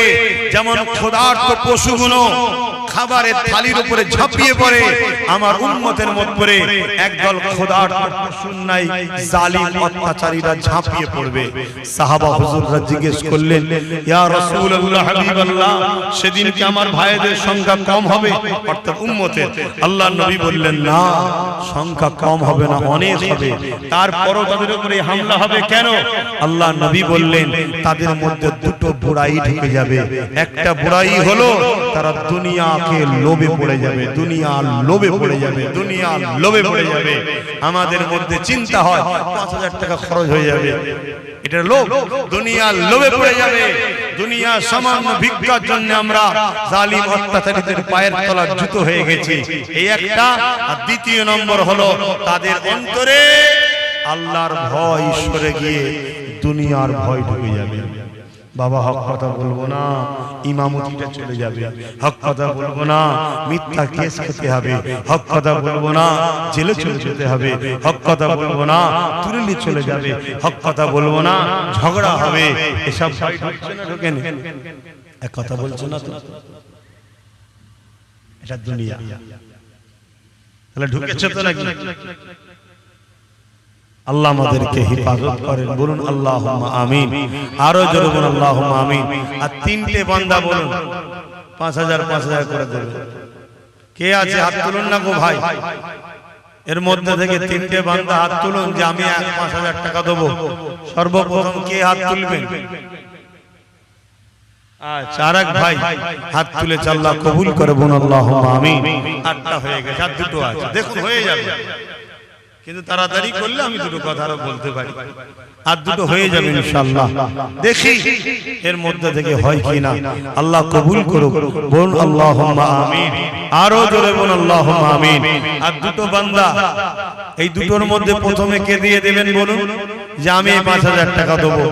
যেমন ক্ষুধার্ত পশুগুলো খাবারের থালির উপরে ঝাঁপিয়ে পড়ে, আমার উম্মতের মধ্যে একদল ক্ষুধার্ত পশুর নাই জালিম অত্যাচারীরা ঝাঁপিয়ে পড়বে। সাহাবা হুজুররা জিজ্ঞেস করলেন, ইয়া রাসূলুল্লাহ হাবিবাল্লাহ, সেদিন কি আমার ভাইদের সংখ্যা কম হবে, অর্থাৎ উম্মতের? আল্লাহ নবী বললেন, না, সংখ্যা কম হবে না, অনেক হবে। তারপরও তাদের উপরে হামলা হবে কেন? আল্লাহ নবী বললেন, তাদের মধ্যে দুটো বুড়াই ঢুকে যাবে। একটা বুড়াই হলো তারা দুনিয়াকে লোভে পড়ে যাবে, দুনিয়ার লোভে পড়ে যাবে, দুনিয়ার লোভে পড়ে যাবে। আমাদের মধ্যে চিন্তা হয় ৫,০০০ টাকা খরচ হয়ে যাবে, এটা লোভ, দুনিয়ার লোভে পড়ে যাবে। দুনিয়া সামান্য ভিক্ষার জন্য আমরা জালিম অত্যাচারীদের পায়ের তলার জুতো হয়ে গেছি, এই একটা। আর দ্বিতীয় নম্বর হলো তাদের অন্তরে আল্লাহর ভয় সরে গিয়ে দুনিয়ার ভয় ঢুকে যাবে। বাবা হক কথা বলবো না, ইমামতিটা চলে যাবে। হক কথা বলবো না, মিথ্যা কেস খেতে হবে। হক কথা বলবো না, জেলে চলে যেতে হবে। হক কথা বলবো না, তুরলি চলে যাবে। হক কথা বলবো না, ঝগড়া হবে। এসব ভয় ঢুকছে না, ঢোকে না? এক কথা বলছো না তো, এটা দুনিয়া। তাহলে ঢুকেছে তো নাকি? আল্লাহ আমাদেরকে হেফাজত করেন, বলুন আল্লাহুম্মা আমিন। আরো জোরে বলুন আল্লাহুম্মা আমিন। আর তিনটে বান্দা বলুন ৫,০০০ ৫,০০০ করে দেবে। কে আছে হাত তুলুন না গো ভাই, এর মধ্যে থেকে তিনটে বান্দা হাত তুলুন যে আমি ৫,০০০ টাকা দেবো। সর্বপ্রথম কে হাত তুলবেন? আচ্ছা, আরেক ভাই হাত তুলেছে, আল্লাহ কবুল করে, বলুন আল্লাহুম্মা আমিন। ৮টা হয়ে গেছে, আর দুটো আছে, দেখুন হয়ে যাবে। কিন্তু তাড়াতাড়ি করলে আমি দুটো কথা আরো বলতে পারি, আর দুটো হয়ে যাবে ইনশাআল্লাহ। দেখি এর মধ্যে থেকে হয় কিনা। আল্লাহ কবুল করুক, বলুন আল্লাহুম্মা আমিন। আরো জোরে বলুন আল্লাহুম্মা আমিন। আর দুটো বান্দা, এই দুটোর মধ্যে প্রথমে কে দিয়ে দেবেন বলুন? যে আমি ৫,০০০ টাকা দেবো।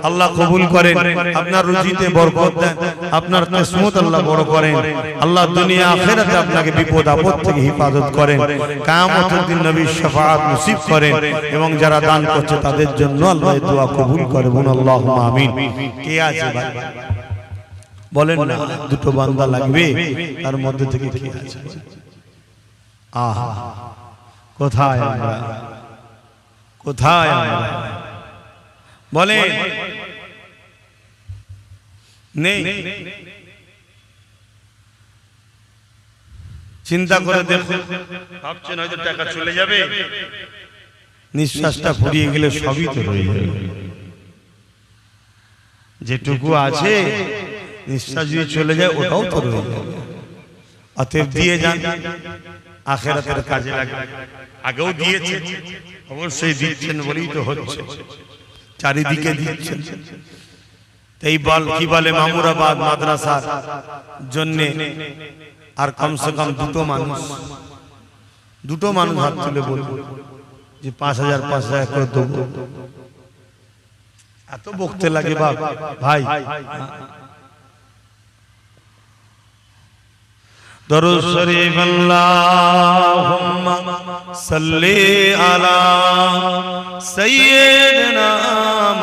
আল্লাহ কবুল করেন, আপনার রুজিতে বরকত দেন, আপনার কিসমত আল্লাহ বড় করেন। আল্লাহ দুনিয়া আখিরাতে আপনাকে বিপদ আপদ থেকে হেফাজত করেন, কিয়ামতের দিন নবীর শাফাআত নসিব করেন, এবং যারা দান করছে তাদের জন্য আল্লাহ এই দোয়া কবুল করে, বলুন আল্লাহুম্মা আমিন। কে আছে ভাই বলেন না? দুটো বান্দা লাগবে, তার মধ্যে থেকে কে আছে? আহা, কোথায় আমরা, কোথায় আমরা বলেন? নেই? চিন্তা করে দেখুন, ভাবছেন হয়তো টাকা চলে যাবে, নিঃশ্বাসটা ফুরিয়ে গেলে সবই তো রয়ে যাবে। যেটুকু আছে নিঃশ্বাস যদি চলে যায় ওটাও তো রয়ে যাবে। অতএব দিয়ে যান, আখিরাতের কাজে লাগবে। আগেও দিয়েছে, অবশ্যই দিচ্ছেন বলেই তো হচ্ছে, চারিদিকে দিচ্ছেন। এই বল কি বলে, মামুরাবাদ মাদ্রাসার জন্য আর কমসে কম দুটো মানুষ হাত তুলে বলবো যে ৫,০০০ ৫,০০০ করে দেবো। এত বকতে লাগে বাপ ভাই। দরুদ শরীফ আল্লাহুম্মা সাল্লি আলা সাইয়্যিদিনা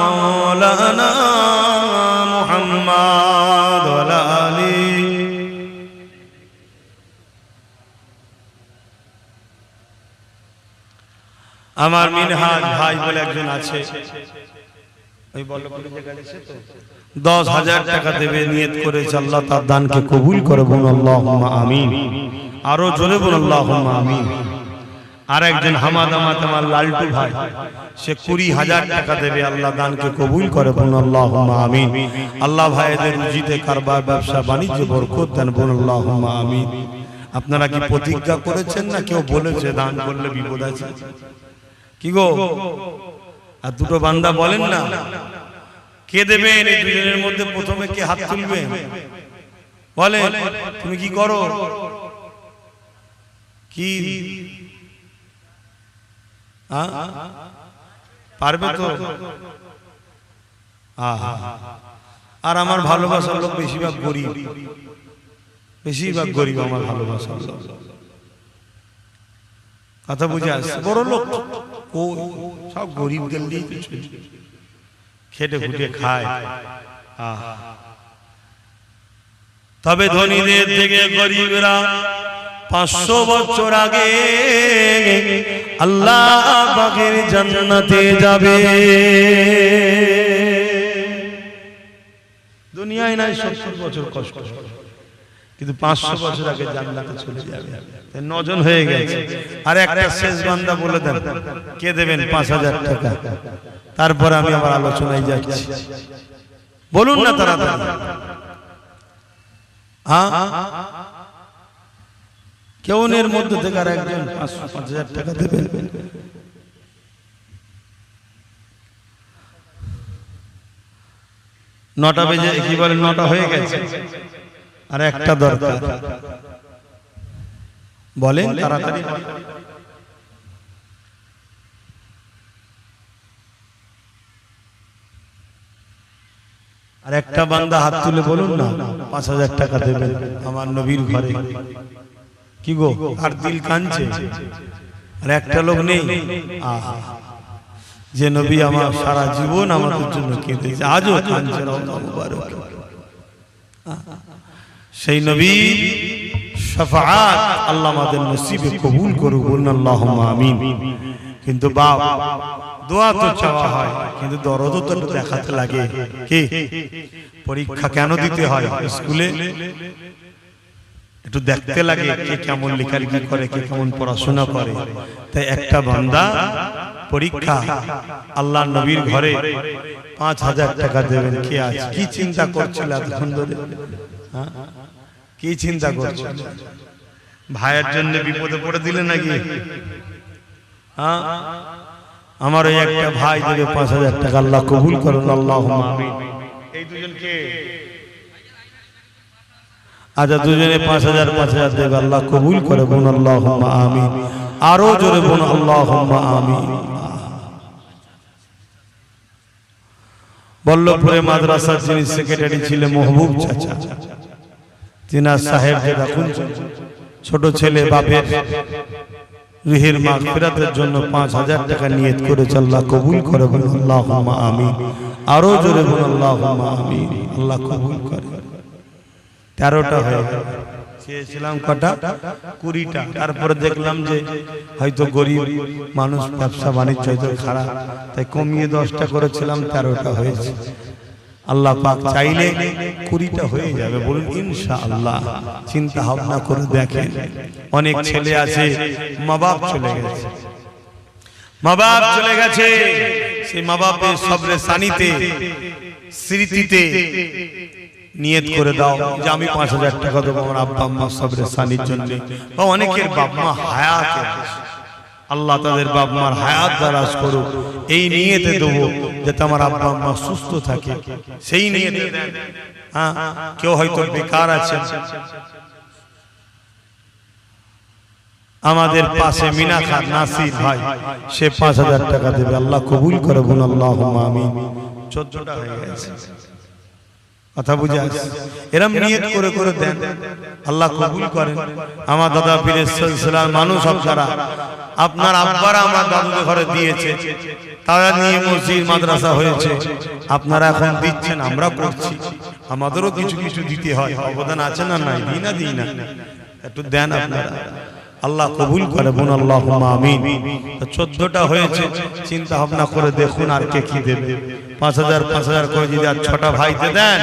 মাওলানা মুহাম্মদ ওয়া আলা আলি। আমার মিনহাজ ভাই বলে একজন আছে, ওই বলো ১০,০০০ টাকা দেবে নিয়ত করেছে, আল্লাহ তার দানকে কবুল করে, বলুন আল্লাহুম্মা আমিন। আরো জোরে বলুন আল্লাহুম্মা আমিন। আর একজন হামাদামাত আমার লালটু ভাই, সে ২০,০০০ টাকা দেবে, আল্লাহ দানকে কবুল করে, বলুন আল্লাহুম্মা আমিন। আল্লাহ ভাইদের রুজিতে কারবার ব্যবসা বাণিজ্য বরকত দেন, বলুন আল্লাহুম্মা আমিন। আপনারা কি প্রতিজ্ঞা করেছেন না কেউ বলেছে দান করলে বিপদ আছে? কি গো, আর দুটো বান্দা বলেন না কে দেবেন? এই দুজনের মধ্যে প্রথমে কে হাত তুলবে বলে? তুমি কি করো? কি পারবে তো? আর আমার ভালোবাসার লোক বেশিরভাগ গরিব, বেশিরভাগ গরিব আমার ভালোবাসার লোক। কথা বুঝে আসছে? বড় লোক ও সব গরিব গেলি খেটে খুটে খায়। তবে ধনীদের থেকে গরিবরা 500 বছর আগে আল্লাহ পাকের জান্নাতে যাবে। দুনিয়ায় নাই 70 বছর কষ্ট, কিন্তু 500 বছর আগে জান্নাতে চলে যাবে। 9 জন হয়ে গেছে, আর একটা শেষ বান্দা বলে দেন, কে দেবেন 5000 টাকা? তারপর আমি আবার আলোচনায় যাচ্ছি, বলুন না তাড়াতাড়ি। কেউ এর মধ্যে থেকে আর একজন 5000 টাকা দেবেন? নটা বেজে কি বলে, 9টা হয়ে গেছে, আর একটা দরকার, বলেন তাড়াতাড়ি। আর একটা বান্দা হাত তুলে বলুন না 5000 টাকা দেবেন আমার নবীর ঘরে। কি গো, আর দিল কাঁদছে? আর একটা লোক নেই? যে নবী আমার সারা জীবন আমাদের জন্য কেঁদেছে, আজও কাঁদছে। রওজা মুবারক, সেই নবী শাফাআত আল্লাহ আমাদের নসিবে কবুল করুক, বলুন আল্লাহুম্মা আমিন। কিন্তু বাপ, দোয়া তো চাওয়া হয়, কিন্তু দরদও তো দেখাতে লাগে। কি পরীক্ষা কেন দিতে হয়? স্কুলে একটু দেখতে লাগে কে কেমন লেখালেখি করে, কে কেমন পড়াশোনা করে। তাই একটা বান্দা পরীক্ষা, আল্লাহ নবীর ঘরে 5000 টাকা দেবেন। কে আছে? কি চিন্তা করছিল এতক্ষণ ধরে? কি চিন্তা করছিল? ভাইয়ের জন্য বিপদে পড়ে দিলে নাকি? আমার ওই একটা ভাই দেবে 5000 টাকা, আল্লাহ কবুল করুন, আল্লাহুম্মা আমিন। এই দুজনকে আচ্ছা, দুজনে 5000 দেবে, আল্লাহ কবুল করে, বলুন আল্লাহুম্মা আমিন। আরো জোরে বলুন আল্লাহুম্মা আমিন। বল্লভপুরে মাদ্রাসার যিনি সেক্রেটারি ছিলেন মাহবুব চাচা, তিনার সাহেব রাখুন, ছোট ছেলে বাপের রুহের মাগফিরাতের জন্য 5000 টাকা নিয়ত করেছে, আল্লাহ কবুল করে, বলুন আল্লাহুম্মা আমিন। আরো জোরে বলুন আল্লাহুম্মা আমিন। আল্লাহ কবুল করে। 13টা হয়ে গেল, চেয়েছিলাম কটা? 20টা। তারপরে দেখলাম যে হয়তো গরিব মানুষ, ব্যবসা বাণিজ্য হয়তো খারাপ, তাই কমিয়ে 10টা করেছিলাম, 13টা হয়েছে। আল্লাহ পাক চাইলে 20টা হয়ে যাবে, বলুন ইনশাআল্লাহ। চিন্তা ভাবনা করে দেখেন, অনেক ছেলে আছে মা বাপ চলে গেছে, মা বাপ চলে গেছে, সেই মা বাপের সবরে সানিতে স্মৃতিতে নিয়ত করে দাও যে আমি 5000 টাকা দেবো আমার আব্বা আম্মা সবরে সানির জন্য। বা অনেকের বাপ মা হায়াত আছে, আল্লাহ তাদের বাপ মার হায়াত দারাজ করুক, এই নিয়তে দেবো যাতে আমার আব্বা আম্মা সুস্থ থাকে, সেই নিয়তে দেন। কেউ হয়তো বেকার আছে, আমাদের পাশে মিনাখার নাসির ভাই, সে 5000 টাকা দেবে, আল্লাহ কবুল করে, বলুন আল্লাহুম্মা আমিন। 14টা হয়ে গেছে। কথা বুঝে আসছে? এরম নিয়ত করে করে দেন, আল্লাহ কবুল করেন। আমার দাদা পীরের সিলসিলার মানুষ আপনারা, আপনার আব্বারা আমার দাদুদের ঘরে দিয়েছে, তারা নিয়ে মসজিদ মাদ্রাসা হয়েছে, আপনারা এখন দিচ্ছেন, আমরা করছি, আমাদেরও কিছু কিছু দিতে হয়, অবদান আছে না? নাই, দিই না, একটু দেন আপনারা, আল্লাহ কবুল করে, বলুন আল্লাহুম্মা আমিন। 14টা হয়েছে, চিন্তা ভাবনা করে দেখুন আর কে কি দেবে। 5000 করে যদি আর 6টা ভাইতে দেন,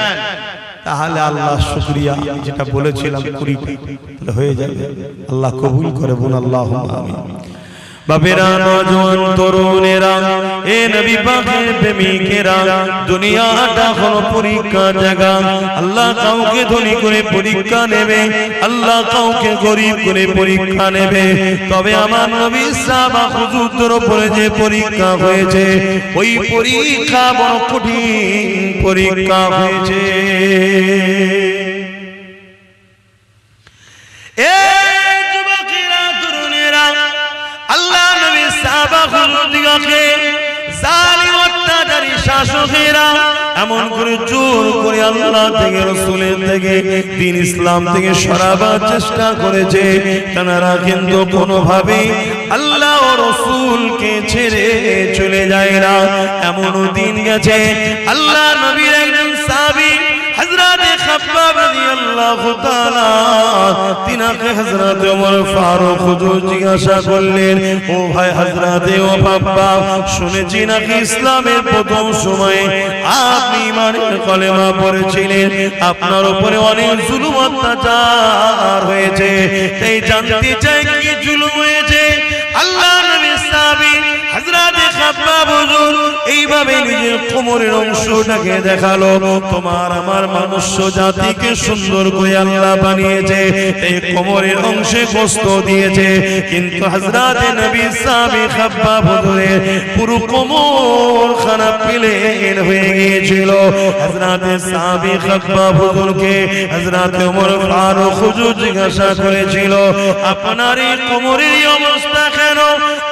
তাহলে আল্লাহ শুকরিয়া, যেটা বলেছিলাম 20টা হয়ে যাবে। আল্লাহ কবুল করে, বলুন আল্লাহুম্মা আমিন। বাবেরা, নওজোয়ান তরুণেরা, এ নবী পাকের প্রেমিকেরা, দুনিয়াটা হলো পরীক্ষা জায়গা। আল্লাহ কাউকে ধনী করে পরীক্ষা নেবে, আল্লাহ কাউকে গরিব করে পরীক্ষা নেবে। তবে আমার নবী সাহাবা হুজুরদের উপরে যে পরীক্ষা হয়েছে, ওই পরীক্ষা বড় কঠিন পরীক্ষা হয়েছে। আল্লাহ নবী সাহাবা হুজুরদিগকে জালিম অত্যাচারী শাসকেরা এমন করে জোর করে আল্লাহ থেকে রাসূলের থেকে দ্বীন ইসলাম থেকে সরাবার চেষ্টা করেছে তারা কিন্তু কোনোভাবে আল্লাহ ও রাসূলকে ছেড়ে চলে যায় না। এমন দিন গেছে আল্লাহ নবীর একজন সাহাবী হযরত খাব্বাব রাদিয়াল্লাহু তাআলা তিনাকে হযরত ওমর ফারুক হুজুর জিজ্ঞাসা করলেন, ও ভাই হযরত ও খাব্বাব, শুনেছি নাকি ইসলামের প্রথম সময়ে আপনি ঈমানের কলেমা পড়েছিলেন, আপনার উপরে অনেক জুলুম অত্যাচার হয়েছে, তাই জানতে চাই কি জুলুম হয়েছে? আল্লাহ নবীর সাহাবী হযরত খাব্বাব হুজুর এইভাবে নিজের কোমরের অংশটাকে দেখালো, তোমার আমার মনুষ্য জাতিকে সুন্দর করে আল্লাহ বানিয়েছে, এই কোমরের অংশে গোশত দিয়েছে, কিন্তু হযরত নবী সাহাবী খাব্বাব হুজুরের পুরো কোমর খারাপ প্লেন হয়ে গিয়েছিল। হযরত সাহাবী খাব্বাব হুজুরকে হযরত ওমর ফারুক হুজুর জিজ্ঞাসা করেছিল, আপনার এই কোমরের অবস্থা কেন?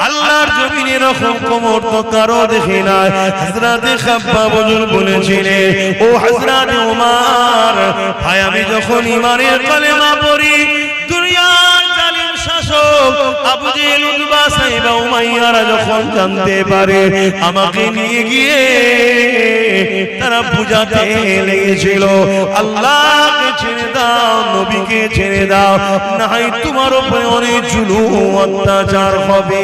আল্লাহর জমিনে এরকম কোমর তো কারো দেখি নাই। হযরত খাব্বাব হুজুর বলেছিলেন, ও হযরত ওমর ভাই, আমি যখন ঈমানের কলেমা পড়ি, দুনিয়ার জালিম শাসক আবু জেহেল, উতবা, সাইবা, উমাইয়ারা যখন জানতে পারে, আমাকে নিয়ে গিয়ে তারা বুঝাতে লেগেছিল, আল্লাহকে ছেড়ে দাও, নবীকে ছেড়ে দাও, না হয় তোমার উপরে অনেক জুলুম অত্যাচার হবে।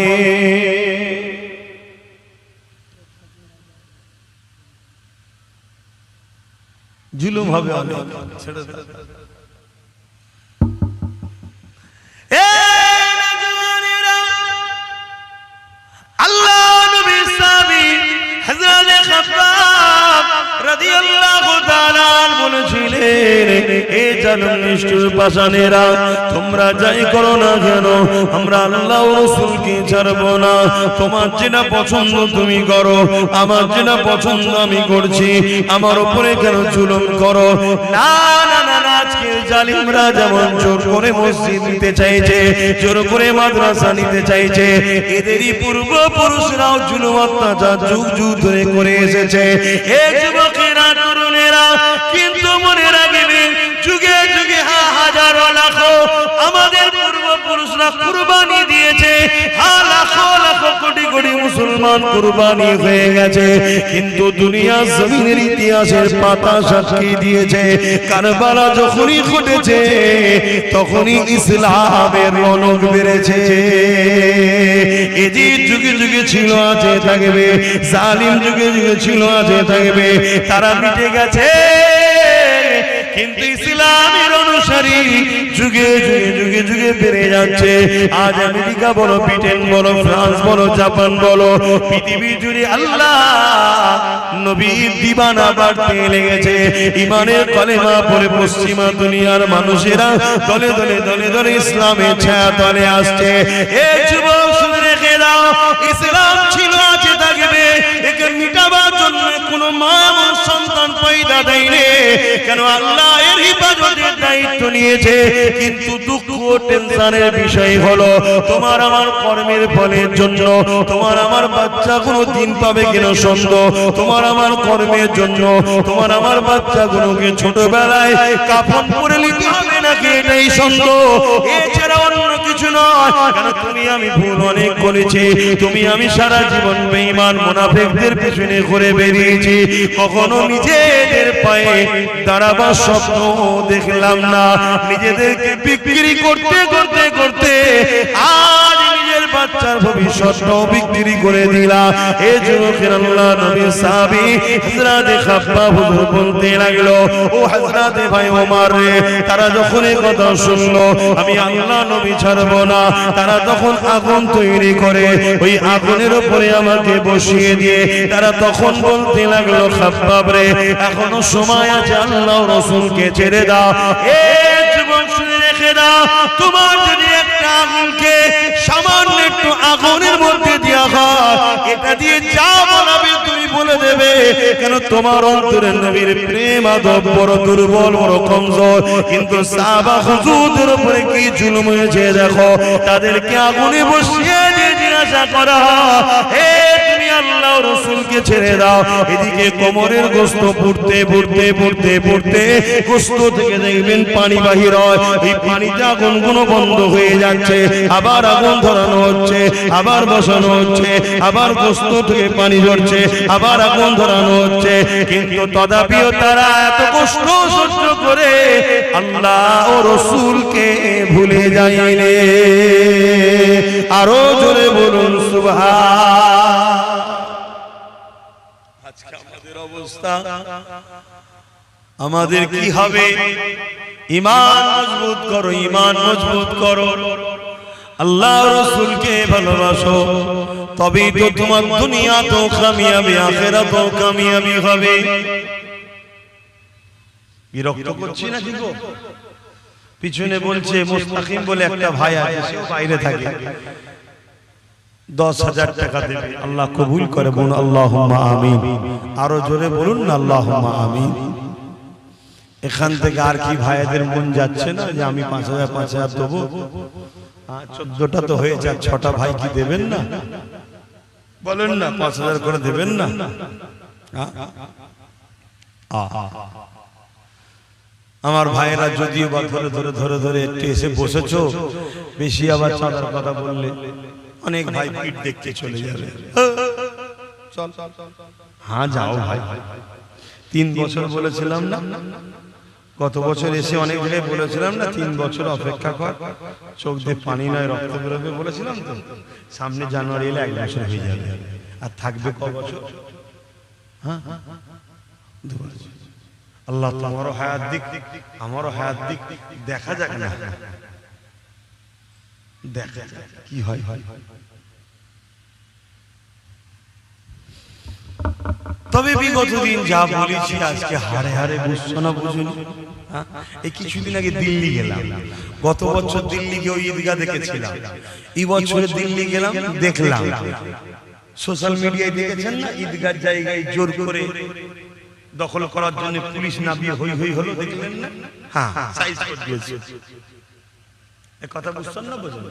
জুলুম হবে অনেক, ছেড়ে দাও। আল্লাহ নবী সাহাবী হযরত খাব্বাব রাদিয়াল্লাহু তাআলা বলেছিলেন, এ জালিম নিষ্ঠুর পাষাণেরা, তোমরা যাই করো না কেন, আমরা আল্লাহ ও রাসূলকে ছাড়ব না। তোমার যেটা পছন্দ তুমি করো, আমার যেটা পছন্দ আমি করছি, আমার উপরে কেন জুলুম করো? না না না, আজকে জালিমরা যেমন জোর করে মসজিদ নিতে চাইছে, জোর করে মাদ্রাসা নিতে চাইছে, এদেরই পূর্বপুরুষরাও জুলুম অত্যাচার যুগ যুগ ধরে করে এসেছে। হে যুবকেরা, তরুণেরা, কিন্তু মনে রাখবেন, যুগে যুগে হাজারো লাখো আমাদের পূর্বপুরুষরা কুরবানি দিয়েছে, লাখো লাখো কোটি কোটি মুসলমান কুরবানি হয়ে গেছে, কিন্তু দুনিয়া জমিনের ইতিহাসের পাতা সাক্ষী দিয়েছে, কারবালা যখনই ঘটেছে তখনই ইসলামের রনক বেড়েছে। এই যে যুগে যুগে ছিল, আছে, থাকবে, জালিম যুগে যুগে ছিল, আছে, থাকবে, তারা মিটে গেছে, কিন্তু ইসলামের অনুসারী যুগে যুগে যুগে যুগে বেড়ে যাচ্ছে। আজ আমেরিকা বলো, ব্রিটেন বলো, ফ্রান্স বলো, জাপান বলো, পৃথিবী জুড়ে আল্লাহ নবীর দিবানা বাড়তে লেগেছে। ঈমানের কলেমা পড়ে পশ্চিমা দুনিয়ার মানুষেরা দলে দলে দলে দলে ইসলামের ছায়া তলে আসছে। এই যুবক শুনে রেখে দাও, ইসলাম ছিল, আছে, থাকবে, একে মিটাবার জন্য কোনো মা এবং সন্তান পয়দা দেয়নি, কেন আল্লাহ এর হিফাজতের দায়িত্ব নিয়েছে। কিন্তু দুঃখ টেনশনের বিষয় হলো, তোমার আমার কর্মের ফলের জন্য তোমার আমার বাচ্চা কোনো দিন পাবে কিনা সন্দেহ, তোমার আমার কর্মের জন্য তোমার আমার বাচ্চাগুলোকে ছোটবেলায় কাফন পরে নিতে হবে নাকি, এটাই সন্দেহ, এছাড়া অন্য কিছু নয়। কারণ তুমি আমি ভুল অনেক করেছি, তুমি আমি সারা জীবন বেঈমান মুনাফিকদের পেছনে ঘুরে বেরিয়েছি, কখনো নিজেদের পায়ে দাঁড়াবার স্বপ্ন দেখলাম না, নিজেদেরকে বিক্রি করতে করতে করতে আজ নিজের বাচ্চার ভবিষ্যৎটাও বিক্রি করে দিলাম। এই যুবকের আল্লাহ নবীর সাহাবী হযরত খাব্বাব হুজুর বলতে লাগলো, ও হযরত ভাই ওমর রে, তারা যখন এই কথা শুনলো, আমি আল্লাহ নবী ছাড়ব না, তারা তখন আগুন তৈরি করে ওই আগুনের উপরে আমাকে বসিয়ে দিয়ে তারা তখন বলতে লাগলো, খাব্বাব রে, এখনো সময় আছে, আল্লাহ রাসূলকে ছেড়ে দাও। এই যুবক শুনে রেখে দাও, তোমার যদি একটা আগুনকে সামান্য একটু আগুনের মধ্যে দেওয়া হয়, এটা দিয়ে যা বলাবে তুমি বলে দেবে, কেন তোমার অন্তরে নবীর প্রেম আদব বড় দুর্বল, বড় কমজোর। কিন্তু সাহাবা হুজুরদের উপরে কি জুলুম হয়েছে দেখো, তাদেরকে আগুনে বসিয়ে দিয়ে জিজ্ঞাসা করা, হে তুমি আল্লাহ রাসূলকে ছেড়ে দাও। এদিকে কোমরের গোশত পুড়তে পুড়তে পুড়তে পুড়তে গোশত থেকে দেখবেন পানি বাহির হয়, এই পানিতে আগুনগুলো বন্ধ হয়ে যাচ্ছে, আবার আগুন ধরানো হচ্ছে, আবার বসানো হচ্ছে, আবার গোশত থেকে পানি ঝরছে, আবার আগুন ধরানো হচ্ছে, কিন্তু তথাপিও তারা এত কষ্ট সহ্য করে আল্লাহ ও রাসূলকে ভুলে যায়নি। আরো জোরে বলুন সুবহান। আজকে আমাদের অবস্থা, আমাদের কি হবে? ঈমান মজবুত করো, ঈমান মজবুত করো, আল্লাহ রাসূলকে ভালোবাসো, তবেই তো তোমার দুনিয়া তো কামিয়াবি, আখিরাতও কামিয়াবি হবে। বিরক্ত করছি না কি গো? পিছনে বলছে মুস্তাকিম বলে একটা ভাই আছে, সে বাইরে থাকে, 10,000 টাকা দেবে, আল্লাহ কবুল করে বলুন আল্লাহুম্মা আমিন। আরো জোরে বলুন না আল্লাহুম্মা আমিন। এখান থেকে আর কি ভাইদের মন যাচ্ছে না যে আমি 5,000 দেবো? 14টা তো হয়েছে, 6টা ভাই কি দেবেন না? বলেন না 5,000 করে দেবেন না? আমার ভাইয়েরা যদিও বা ধরে ধরে ধরে ধরে একটু এসে বসেছো, বেশি আবার চাঁদার কথা বললে অনেক ভাই পিঠ দেখতে চলে যাবে। চল, হ্যাঁ যাও ভাই, 3 বছর বলেছিলাম না? গত বছর এসে অনেক জায়গায় বলেছিলাম না 3 বছর অপেক্ষা কর, চোখ দিয়ে পানি নয় রক্ত বেরোবে বলেছিলাম তো। সামনে জানুয়ারি এলে 1 বছর হয়ে যাবে, আর থাকবে ক বছর? হ্যাঁ 2 বছর। আল্লাহ তোমারও হায়াত দিক, আমারও হায়াত দিক, দেখা যাক না, দেখা কি হয়। তবে বিগত দিন যা বলেছি আজকে হারে হারে বুঝছো না, বুঝুন। এই কিছুদিন আগে দিল্লি গেলাম, গত বছর দিল্লি গিয়ে ঈদগাহ দেখেছিলাম, এই বছরে দিল্লি গেলাম, দেখলাম সোশ্যাল মিডিয়ায় দেখেছেন না, ঈদগাহ জায়গায় জোর করে দখল করার জন্য পুলিশ নামিয়ে হই হই হলো, দেখলেন না? হ্যাঁ, সাইজ করে দিয়েছে। এই কথা বুঝছেন না? বুঝুন,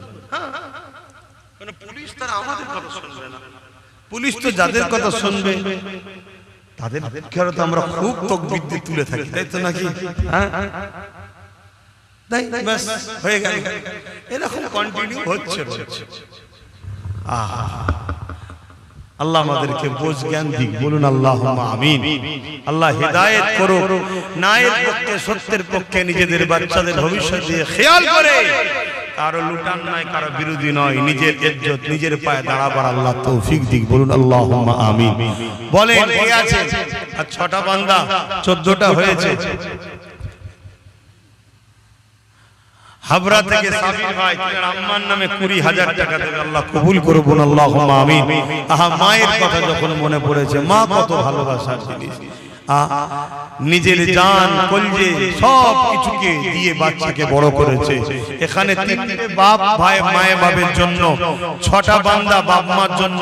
মানে পুলিশ তারা আমাদের কথা শুনবে না, পুলিশ তো যাদের কথা শুনবে তাদের খেয়াল তো আমরা খুব তকবীর দিয়ে তুলে থাকি, তাই তো নাকি? হ্যাঁ, তাই বাস হয়ে গেল, এরকম কন্টিনিউ হচ্ছে। আল্লাহ আমাদেরকে বোঝ জ্ঞান দিক, বলুন আল্লাহুম্মা আমিন। আল্লাহ হিদায়াত করো, ন্যায়ের পক্ষে সত্যের পক্ষে নিজেদের বাচ্চাদের ভবিষ্যৎ দিয়ে খেয়াল করে, কারো লুটান নয়, কারো বিরোধী নয়, নিজের ইজ্জত নিজের পায়ে দাঁড়াবার আল্লাহ তৌফিক দিক, বলুন আল্লাহুম্মা আমিন। বলেন কে আছে? আর 6টা বান্দা, 14টা হয়েছে। হাবড়া থেকে সাবির ভাই, তার আম্মার নামে 20,000 টাকা দেবে, আল্লাহ কবুল করুন, বলুন আল্লাহুম্মা আমিন। আহা, মায়ের কথা যখন মনে পড়েছে, মা কত ভালোবাসার জিনিস, নিজের জান কলজে সব কিছুকে দিয়ে বাচ্চাকে বড় করেছে। এখানে 3টে বাপ ভাই মায়ে বাবের জন্য, 6টা বান্দা বাপ মার জন্য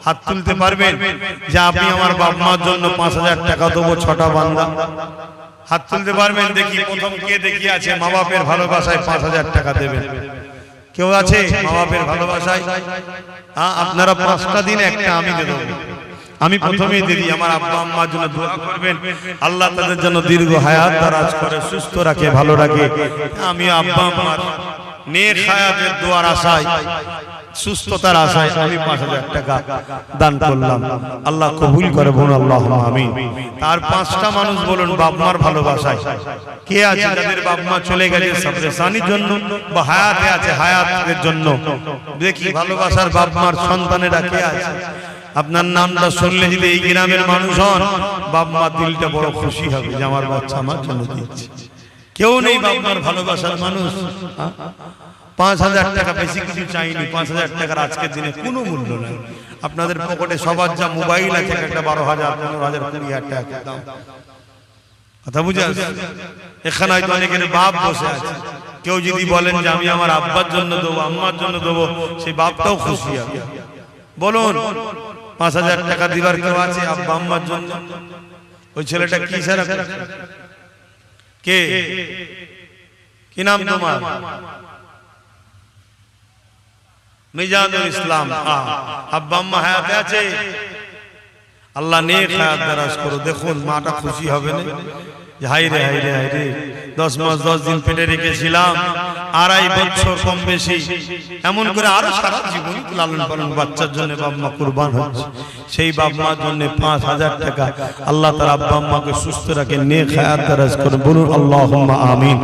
হাত তুলতে পারবেন যে আপনি আমার বাপ মার জন্য 5,000 টাকা দেবো? 6টা বান্দা হাত তুলতে পারবেন? দেখি প্রথম কে দেখি আছে মা বাপের ভালোবাসায় 5,000 টাকা দেবেন? কেউ আছে মা বাপের ভালোবাসায়? আপনারা 5টা দিন, একটা আমি দেবো। আমি প্রথমেই দিদি আমার আব্বা আম্মার জন্য দোয়া করবেন, আল্লাহ তাদের জন্য দীর্ঘ হায়াত দারাজ করে, সুস্থ রাখে, ভালো রাখে। আমি আব্বা আম্মার নেক হায়াতের দোয়ার আশায়, সুস্থতার আশায় আমি 5,000 টাকা দান করলাম, আল্লাহ কবুল করে, বলুন আল্লাহুম্মা আমিন। আর 5টা মানুষ বলুন বাপ মার ভালোবাসায় কে আছে যাদের বাপ মা চলে গেছে সাবরেসানির জন্য বা হায়াতে আছে হায়াতের জন্য? দেখি ভালোবাসার বাপ মার সন্তানেরা কে আছে? আপনার নামটা শুনলে যদি এই গ্রামের মানুষ হন, বাপ মা দিলটা বড় খুশি হবে যে আমার বাচ্চা আমার জন্য দিচ্ছে। কেউ নেই বাপ মার ভালোবাসার মানুষ? 5,000 টাকা, বেশি কিছু চাইনি। 5,000 টাকার আজকের দিনে কোনো মূল্য নেই। আপনাদের পকেটে সবার যা মোবাইল আছে, একটা 12,000, 15,000, 20,000 টাকা দাম। কথা বুঝে আসছে? এখানে হয়তো অনেকের বাপ বসে আছে, কেউ যদি বলেন যে আমি আমার আব্বার জন্য দেবো, আম্মার জন্য দেবো, সেই বাপটাও খুশি হবে। বলুন 5,000 টাকা দিবার কেউ আছে আব্বা আম্মার জন্য? ওই ছেলেটা কি সারা কে, কি নাম তোমার? মিজানুল ইসলাম। আব্বা আম্মা হায়াতে আছে? আল্লাহ নেক হায়াত দারাজ করো। দেখুন মাটা খুশি হবে না যে হাই রে হাই রে হাই রে 10 মাস 10 দিন পেটে রেখেছিলাম, 2.5 বছর কম বেশি, এমন করে আরো সারা জীবন লালন পালন বাচ্চার জন্য বাবা মা কুরবান হচ্ছে। সেই বাবা মার জন্য 5000 টাকা আল্লাহ তাআলা আব্বা আম্মাকে সুস্থ রাখে, নেক হায়াত দারাজ করুন। বলুন আল্লাহুম্মা আমিন।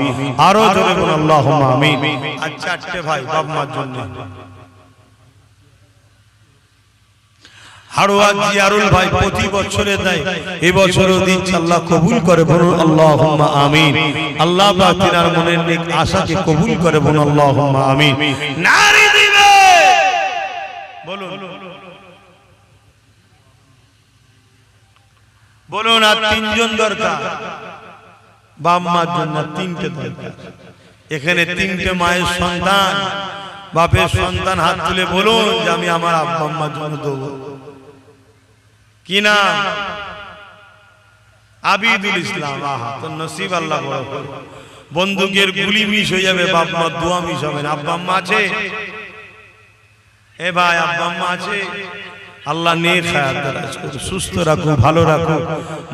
আরো জোরে বলুন আল্লাহুম্মা আমিন। আর 4টে ভাই বাবা মার জন্য হাড়োয়া জিয়ারুল ভাই প্রতি বছরে দেয়, এই বছরও দিচ্ছে, আল্লাহ কবুল করে। বলুন আল্লাহুম্মা আমিন। আল্লাহ পাক তিনার মনের নেক আশাকে কবুল করে। বলুন আল্লাহুম্মা আমিন। নারী দিবে বলুন বলুন। আর 3 জন দরকার বাপ মার জন্য, 3টে দরকার। এখানে 3টে মায়ের সন্তান, বাপের সন্তান হাত তুলে বলুন যে আমি আমার আব্বা আম্মার জন্য দেবো। কি নাম? আবিদুল ইসলাম। আহা, তো নসিব আল্লাহ বড় করে। বন্দুকের গুলি মিস হয়ে যাবে, বাপ মার দোয়া মিস হবে না। আব্বা আম্মা আছে? এ ভাই আব্বা আম্মা আছে? আল্লাহ নেক হায়াত দারাজ করুক, সুস্থ রাখুক, ভালো রাখুক,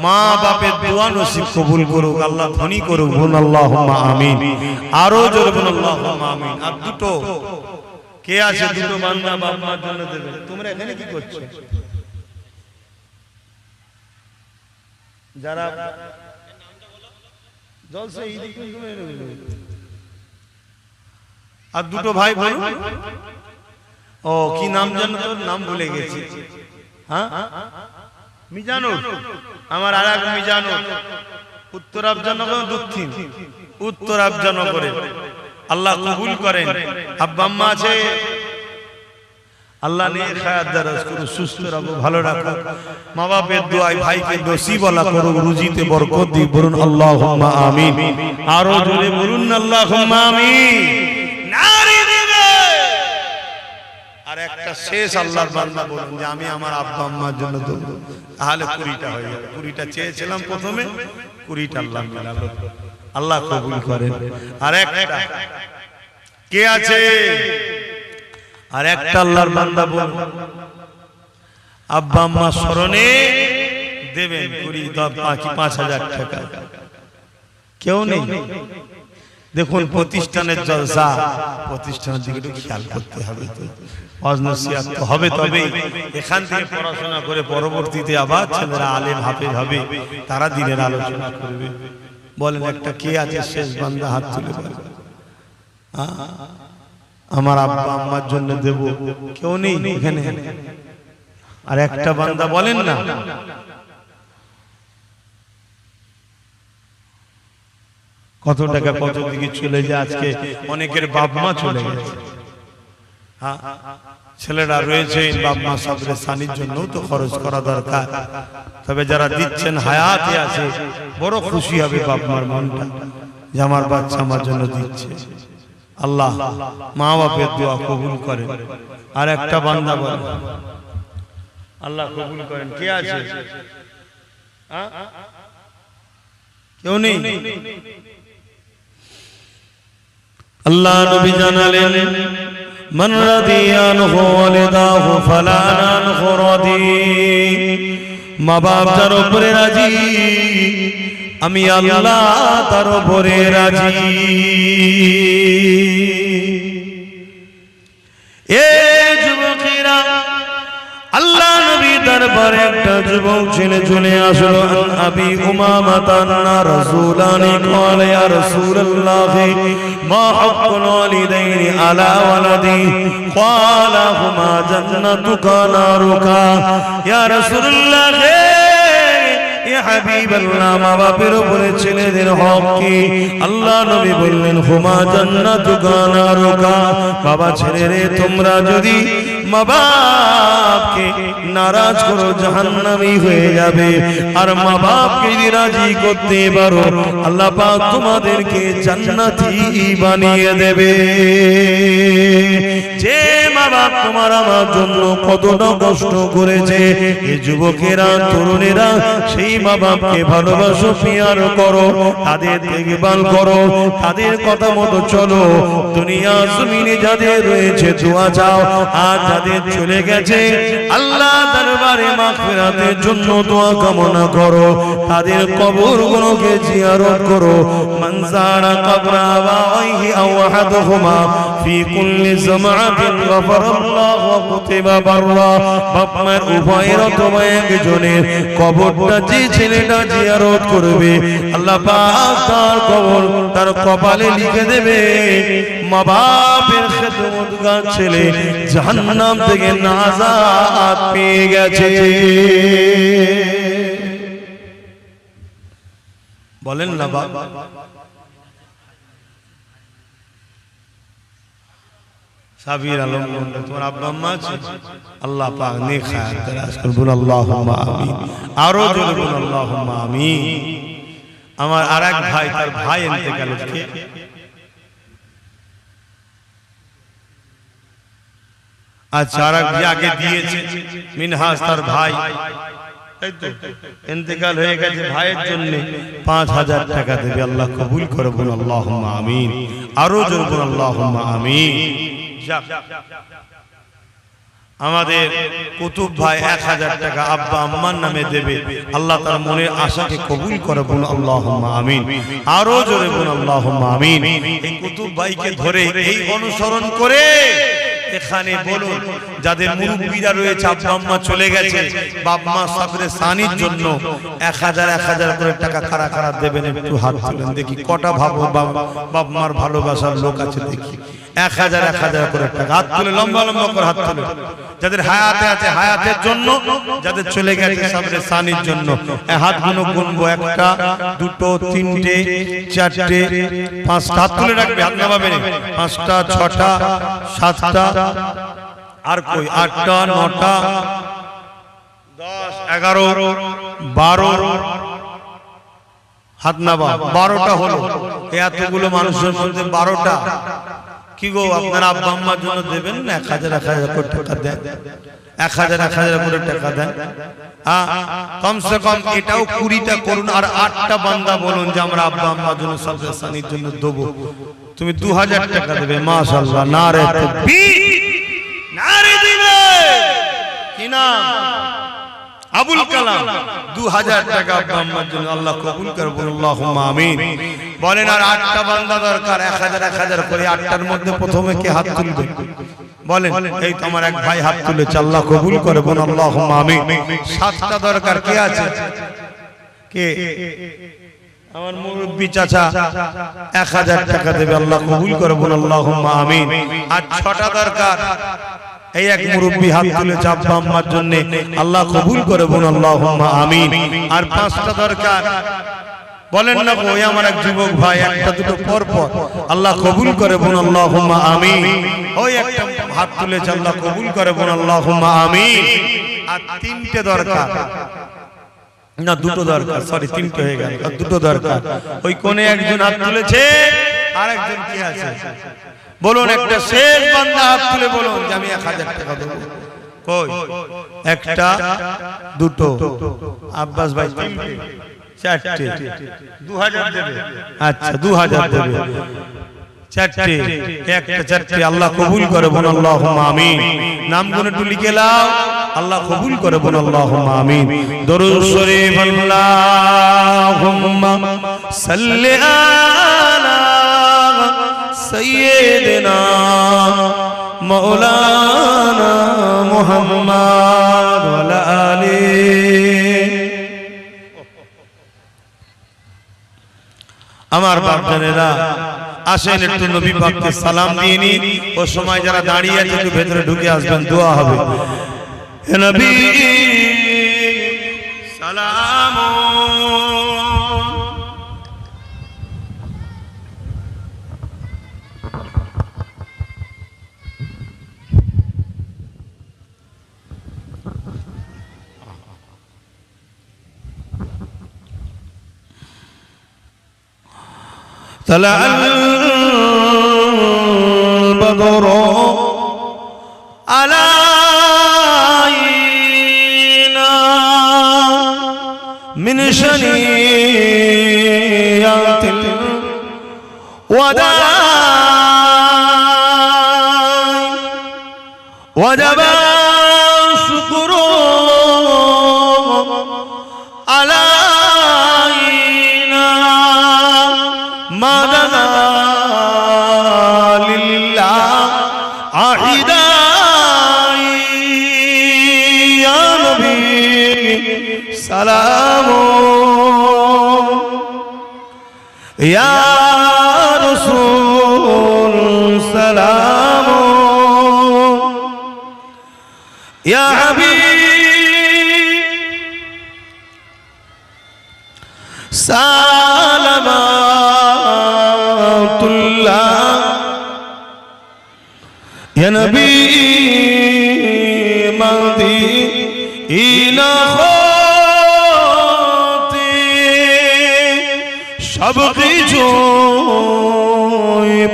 মা বাপের দোয়া নসিব কবুল করুক, আল্লাহ ধনী করুক। বলুন আল্লাহুম্মা আমিন। আরো জোরে বলুন আল্লাহুম্মা আমিন। আর 2টো কে আছে? 2টো বান্দা বাপ মার জন্য দেবে। তোমরা এখানে কি করছো? যারা জলসা আর 2টো ভাই বলুন। ও কি নাম জানো? তোর নাম ভুলে গেছি। হ্যাঁ, মিজানুর। আমার আর এক মিজানুর উত্তর আফজানগর, দক্ষিণ উত্তর আফজানগরে। আল্লাহ কবুল করেন। আব্বা আম্মা আছে? আল্লাহ নেক হায়াত দারাজ করুক, সুস্থ রাখো, ভালো রাখো। মা বাপের দোয়ায় ভাইকে নসিব আল্লাহ করুক, রুজিতে বরকত দিক। বলুন আল্লাহুম্মা আমিন। আরো জোরে বলুন আল্লাহুম্মা আমিন। নারী দিবে। আর একটা শেষ আল্লাহর বান্দা বলুন যে আমি আমার আব্বা আম্মার জন্য দেব, তাহলে 20টা হয়ে যাবে। 20টা চেয়েছিলাম প্রথমে, 20টা আল্লাহ মিলালো। আল্লাহ কবুল করেন। আর একটা কে আছে? আর একটা আল্লাহর বান্দা বলুন আব্বা আম্মা স্মরণে দেবেন 5000 টাকা। কেউ নেই? দেখুন প্রতিষ্ঠানের জলসা, প্রতিষ্ঠানের দিকে একটু খেয়াল করতে হবে। তো ওয়াজ নসিহত তো হবে, তবে এখান থেকে পড়াশোনা করে পরবর্তীতে আবার ছেলেরা আলেম হাফেজ হবে, তারা দিনের আলোচনা করবে। বলেন একটা কে আছে? শেষ বান্দা হাত তুলে বলেন আমার আব্বা আম্মার জন্য দেব। কেউ নেই এখানে? আর একটা বান্দা বলেন না। কত টাকা কত দিকে চলে যায়। আজকে অনেকের বাপ মা চলে গেছে। হ্যাঁ, ছেলেরা রয়েছে, বাপ মা সাবরে সানির জন্য তো খরচ করা দরকার। তবে যারা দিচ্ছেন হায়াতে আছে, বড় খুশি হবে বাপ মার মনটা যে আমার বাচ্চা আমার জন্য দিচ্ছে। আল্লাহ মা বাপের দোয়া কবুল করেন। আর একটা বান্দা বলেন আল্লাহ কবুল করেন। কে আছে? কেউ নেই? আল্লাহ নবী জানালেন মান রাদিয়ানহু ওয়ালিদাহু ফালা নানহু রাদি। মা বাপ যার উপরে রাজি, আমি আল্লাহ তার উপরে রাজি। এ যুবকেরা, আল্লাহ নবী দরবারে একটা যুবক ছেলে চলে আসলো। আবি উমামা তান্না রাসূলানি ক্বালা ইয়া রাসূলুল্লাহ মা হাক্কুল ওয়ালিদাইনি আলা ওয়ালাদি ক্বালা হুমা জান্নাতুকা নারুকা। ইয়া রাসূলুল্লাহ, ইয়া হাবিবাল্লাহ, মা বাপের উপরে ছেলেদের হক কি? আল্লাহ নবী বললেন হুমা জান্নাতুকা নারুকা। বাবা ছেলেরে, তোমরা যদি মা বাপকে নারাজ করো জাহান্নামী হয়ে যাবে, আর মা বাপকে যদি রাজি করতে পারো আল্লাহ পাক তোমাদেরকে জান্নাতি বানিয়ে দেবে। যে মা বাপ তোমার আমার জন্য কতটা কষ্ট করেছে, এই যুবকেরা তরুণেরা সেই মা বাপকে ভালোবাসো, পিয়ার করো, তাদের দেখভাল করো, তাদের কথা মতো চলো। দুনিয়া জমিনে যাদের রয়েছে দোয়া চাও, আর যাদের চলে গেছে আল্লাহ দরবারে মাগফিরাতের জন্য দোয়া কামনা করো, তাদের কবরগুলোকে জিয়ারত করো। মান যারা কবরা আবাইহি আও আহাদুহুমা ফি কুল্লি জামাআতিন গফারাল্লাহু ওয়া কুতিবা বাররা। বাপ মায়ের উভয়ের অথবা একজনের কবরটা যে ছেলেটা জিয়ারত করবে আল্লাহ পাক তার কবর তার কপালে লিখে দেবে মা বাপের খেদমতগার ছেলে জাহান্নাম থেকে নাজাত পেয়ে গেছে। বলেন না বাবা, সাবির আলম তোমার আব্বা আম্মা আছে? আল্লাহ পাক নেক হায়াত দারাজ করুন, বলুন আল্লাহুম্মা আমিন। আরো জোরে বলুন আল্লাহুম্মা আমিন। আমার আরেক ভাই, তার ভাই ইন্তেকাল হচ্ছে, আচ্ছা আরেক আগে দিয়েছে মিনহাজ, তার ভাই তাই তো ইন্তেকাল হয়ে গেছে, ভাইয়ের জন্য 5000 টাকা দেবে। আল্লাহ কবুল করে, বলুন আল্লাহুম্মা আমিন। আরো জোরে বলুন আল্লাহুম্মা আমিন। আমাদের কুতুব ভাই 1000 টাকা আব্বা আম্মার নামে দেবে। আল্লাহ তার মনের আশাকে কবুল করে, বলুন আল্লাহুম্মা আমিন। আরো জোরে বলুন আল্লাহুম্মা আমিন। এই কুতুব ভাইকে ধরে এই অনুসরণ করে এখানে বলুন যাদের মুরব্বিরা রয়েছে, আব্বা আম্মা চলে গেছে, বাপ মা সাবরে সানির জন্য 1000 করে টাকা কারা কারা দেবেন একটু হাত তুলেন দেখি। কটা ভাবো বাপ মার ভালোবাসার লোক আছে দেখি। 1000 করে টাকা হাত তুলে, লম্বা লম্বা করে হাত তুলে। যাদের হায়াতে আছে হায়াতের জন্য, যাদের চলে গেছে সাবরে সানির জন্য। হাতগুলো গুনবো, 1 2 3 4 5 হাত তুলে রাখবে, হাত নামাবে না। 5 6 7 আর কই 8 9 10 11 12 হাত নাবা, 12টা হলো। এতগুলো মানুষের মধ্যে 12টা কি গো আপনারা আব্বা আম্মার জন্য দেবেন না? 1000 করে টাকা দেন, 1000 করে টাকা দেন। কমসে কম এটাও 20টা করুন, আর 8টা বান্দা বলুন যে আমরা আব্বা আম্মার জন্য সাবরে সানির জন্য দেবো। তুমি 2000 টাকা দেবে, মাশাআল্লাহ। নারে তাকবীর, নারে দিবে কি নাম? আবুল কালাম। 2000 টাকা আব্বা আম্মার জন্য, আল্লাহ কবুল করে, বলুন আল্লাহুম্মা আমিন। বলেন আর 8টা বান্দা দরকার, 1000 করে। 8টার মধ্যে প্রথমে কে হাত তুলবে বলেন? এই তো আমার এক ভাই হাত তুলেছে, আল্লাহ কবুল করে, বলুন আল্লাহুম্মা আমিন। 7টা দরকার, কে আছে? কে? আমার মুরব্বি চাচা 1000 টাকা দেবে, আল্লাহ কবুল করে, বলুন আল্লাহুম্মা আমিন। আর 6টা দরকার, এই এক মুরব্বি হাত তুলেছে আব্বা আম্মার জন্য, আল্লাহ কবুল করে, বলুন আল্লাহুম্মা আমিন। আর 5টা দরকার, বলেন না ওই আমার এক যুবক ভাই, 1টা 2টো পর পর, আল্লাহ কবুল করে, বলুন আল্লাহুম্মা আমিন। ওই একটা হাত তুলেছে, আল্লাহ কবুল করে, বলুন আল্লাহুম্মা আমিন। আর 3টে দরকার, না 2টো দরকার, সরি 3টে হয়ে গেল, আর 2টো দরকার। ওই কোণে একজন হাত তুলেছে, আর একজন কি আছে বলুন? একটা শেষ বান্দা হাত তুলে বলুন যে আমি 1000 টাকা দেব। কই? 1টা 2টো, আব্বাস ভাই 3টে 4টে, 2000 দেবে। আচ্ছা 2000 দেবে, 4টে, 1টা 4টে, আল্লাহ কবুল করে, বলুন আল্লাহুম্মা আমিন। নামগুলো একটু লিখে নাও, আল্লাহ কবুল করে, বলুন আল্লাহুম্মা আমিন। দরুদ শরীফ, আল্লাহুম্মা সাল্লি আলা সাইয়্যিদিনা মাওলানা মুহাম্মদ ওয়া আলা আলিহি। আমার বাপজানেরা আসেন একটু নবী পাককে সালাম দিয়ে নিন। ও সময় যারা দাঁড়িয়ে আছে একটু ভেতরে ঢুকে আসবেন, দোয়া হবে। হে নবী সালাম طلع البدر علينا من شنيات الوداع ওয়াজাবা শুকরু আলাইনা মাদানা লিল্লাহ আহিদাই ইয়া নবী সালাম ইয়া রাসূল সালাম ইয়া হাবিব সালামাতুল্লাহ ইয়া নবী মদিনা হতে সব কিছু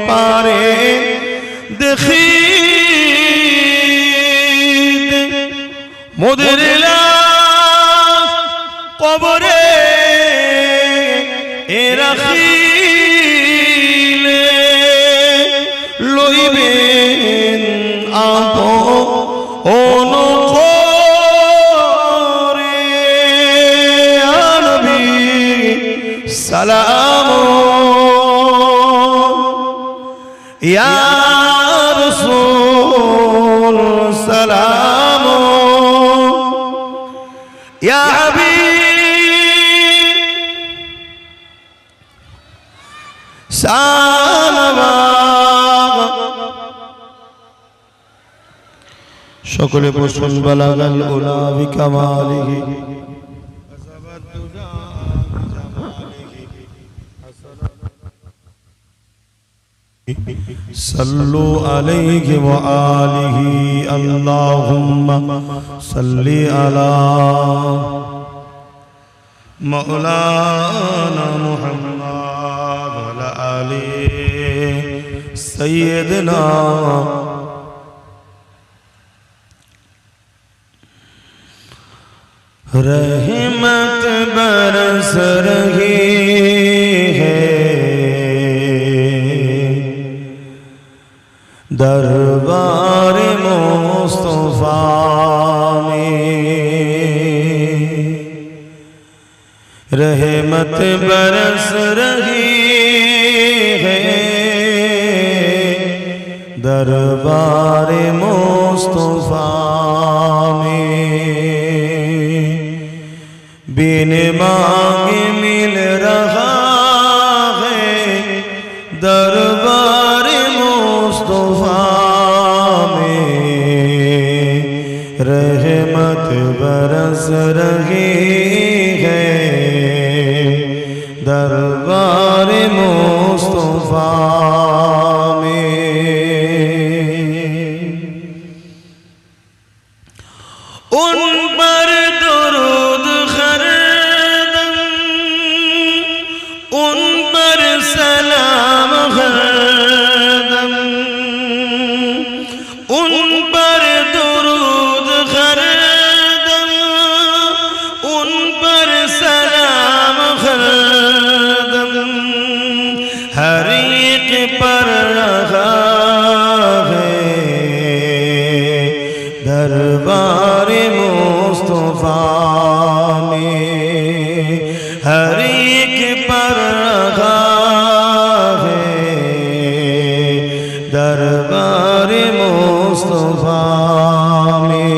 পারে দেখি মোদের লাশ কবরে রাখিলে লইবেন আপন করে নবী সালাম ইয়া রাসূল সালাম ইয়া হাবিব সালাম সকলে বসুন বালাগাল উলা বিকামালিহি صلوا عليه وآله اللهم صل على مولانا محمد وعلى آله سيدنا रहमत बरस रही है दरबार मुस्तफा में रहमत बरस रही है दरबार मुस्तफा में बिन मांगे मिल रहा है दरबार मुस्तफा में रहमत बरस रही है दरबार मुस्तफा में उन पर दुरूद हरदम उन पर सलाम हरदम उन पर दुरूद हरदम उन पर सलाम हरदम हर एक पर रहा है दरबार मुस्तफा में हर एक पर रहा है दरबार मुस्तफा में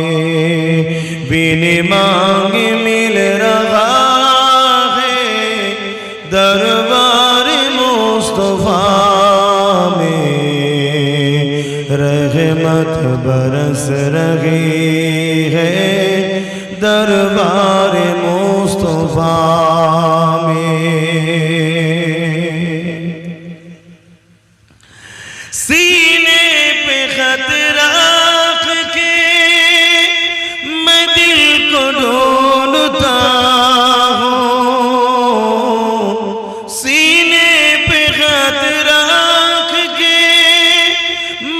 बिन मांगे मिल रहा है दरबार मुस्तफा में रहमत बरस रही है दरबार मुस्तफा में सीने पे खत रख के मैं दिल को ढूंढता हूँ सीने पे खत रख के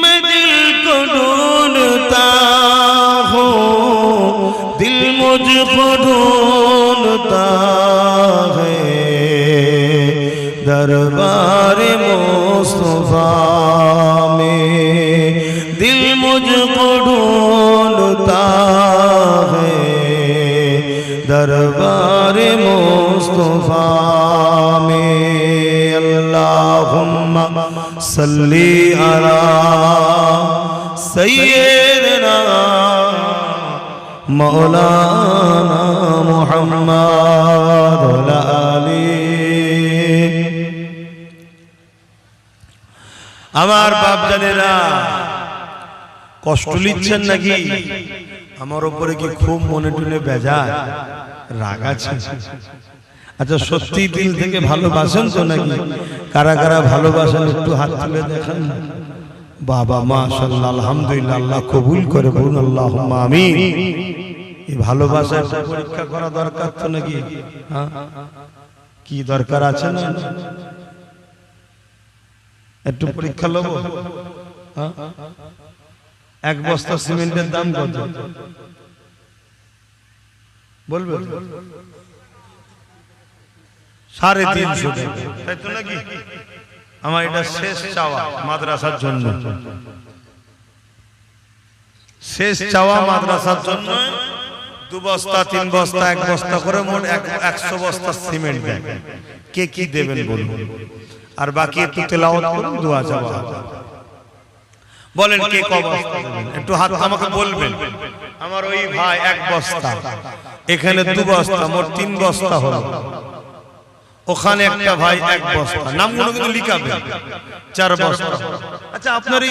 मैं दिल को ढूंढता हूँ दिल मुझको ढूंढता है दरबार मुस्तफा में दिल मुझको ढूंढता दरबार मुस्तफा में अल्लाहुम्मा सल्ली अला सय्यिदना मौलाना मुहम्मद व आली। আমার বাপ জানেরা কষ্ট নিচ্ছেন নাকি? আমার উপরে কি খুব মনে টুনে বেজার রাগ আছে? আচ্ছা সত্যি দিল থেকে ভালোবাসেন তো নাকি? কারা কারা ভালোবাসেন একটু হাত তুলে দেখান। বাবা মাশাআল্লাহ আলহামদুলিল্লাহ, আল্লাহ কবুল করে বলুন আল্লাহুম্মা আমিন। এই ভালোবাসার পরীক্ষা করা দরকার তো নাকি? হ্যাঁ কি দরকার আছে না? একটু পরীক্ষা লব। হ্যাঁ এক বস্তা সিমেন্টের দাম কত বলবেন? 350 টাকা, তাই তো নাকি? আমার এটা শেষ চাওয়া মাদ্রাসার জন্য, শেষ চাওয়া মাদ্রাসার জন্য 2 বস্তা 3 বস্তা 1 বস্তা করে মোট 100 বস্তা সিমেন্ট দেন। কে কি দেবেন বলুন, আর বাকি একটু তেলাওয়াত করুন, দোয়া চাওয়া। বলেন কে কত বস্তা দেবেন? একটু হাত আমাকে বলবেন। আমার ওই ভাই 1 বস্তা, এখানে 2 বস্তা, মোট 3 বস্তা হলো। ওখানে একটা ভাই 1 বস্তা, নামগুলো কিন্তু লিখাবেন। 4 বস্তা। আচ্ছা আপনার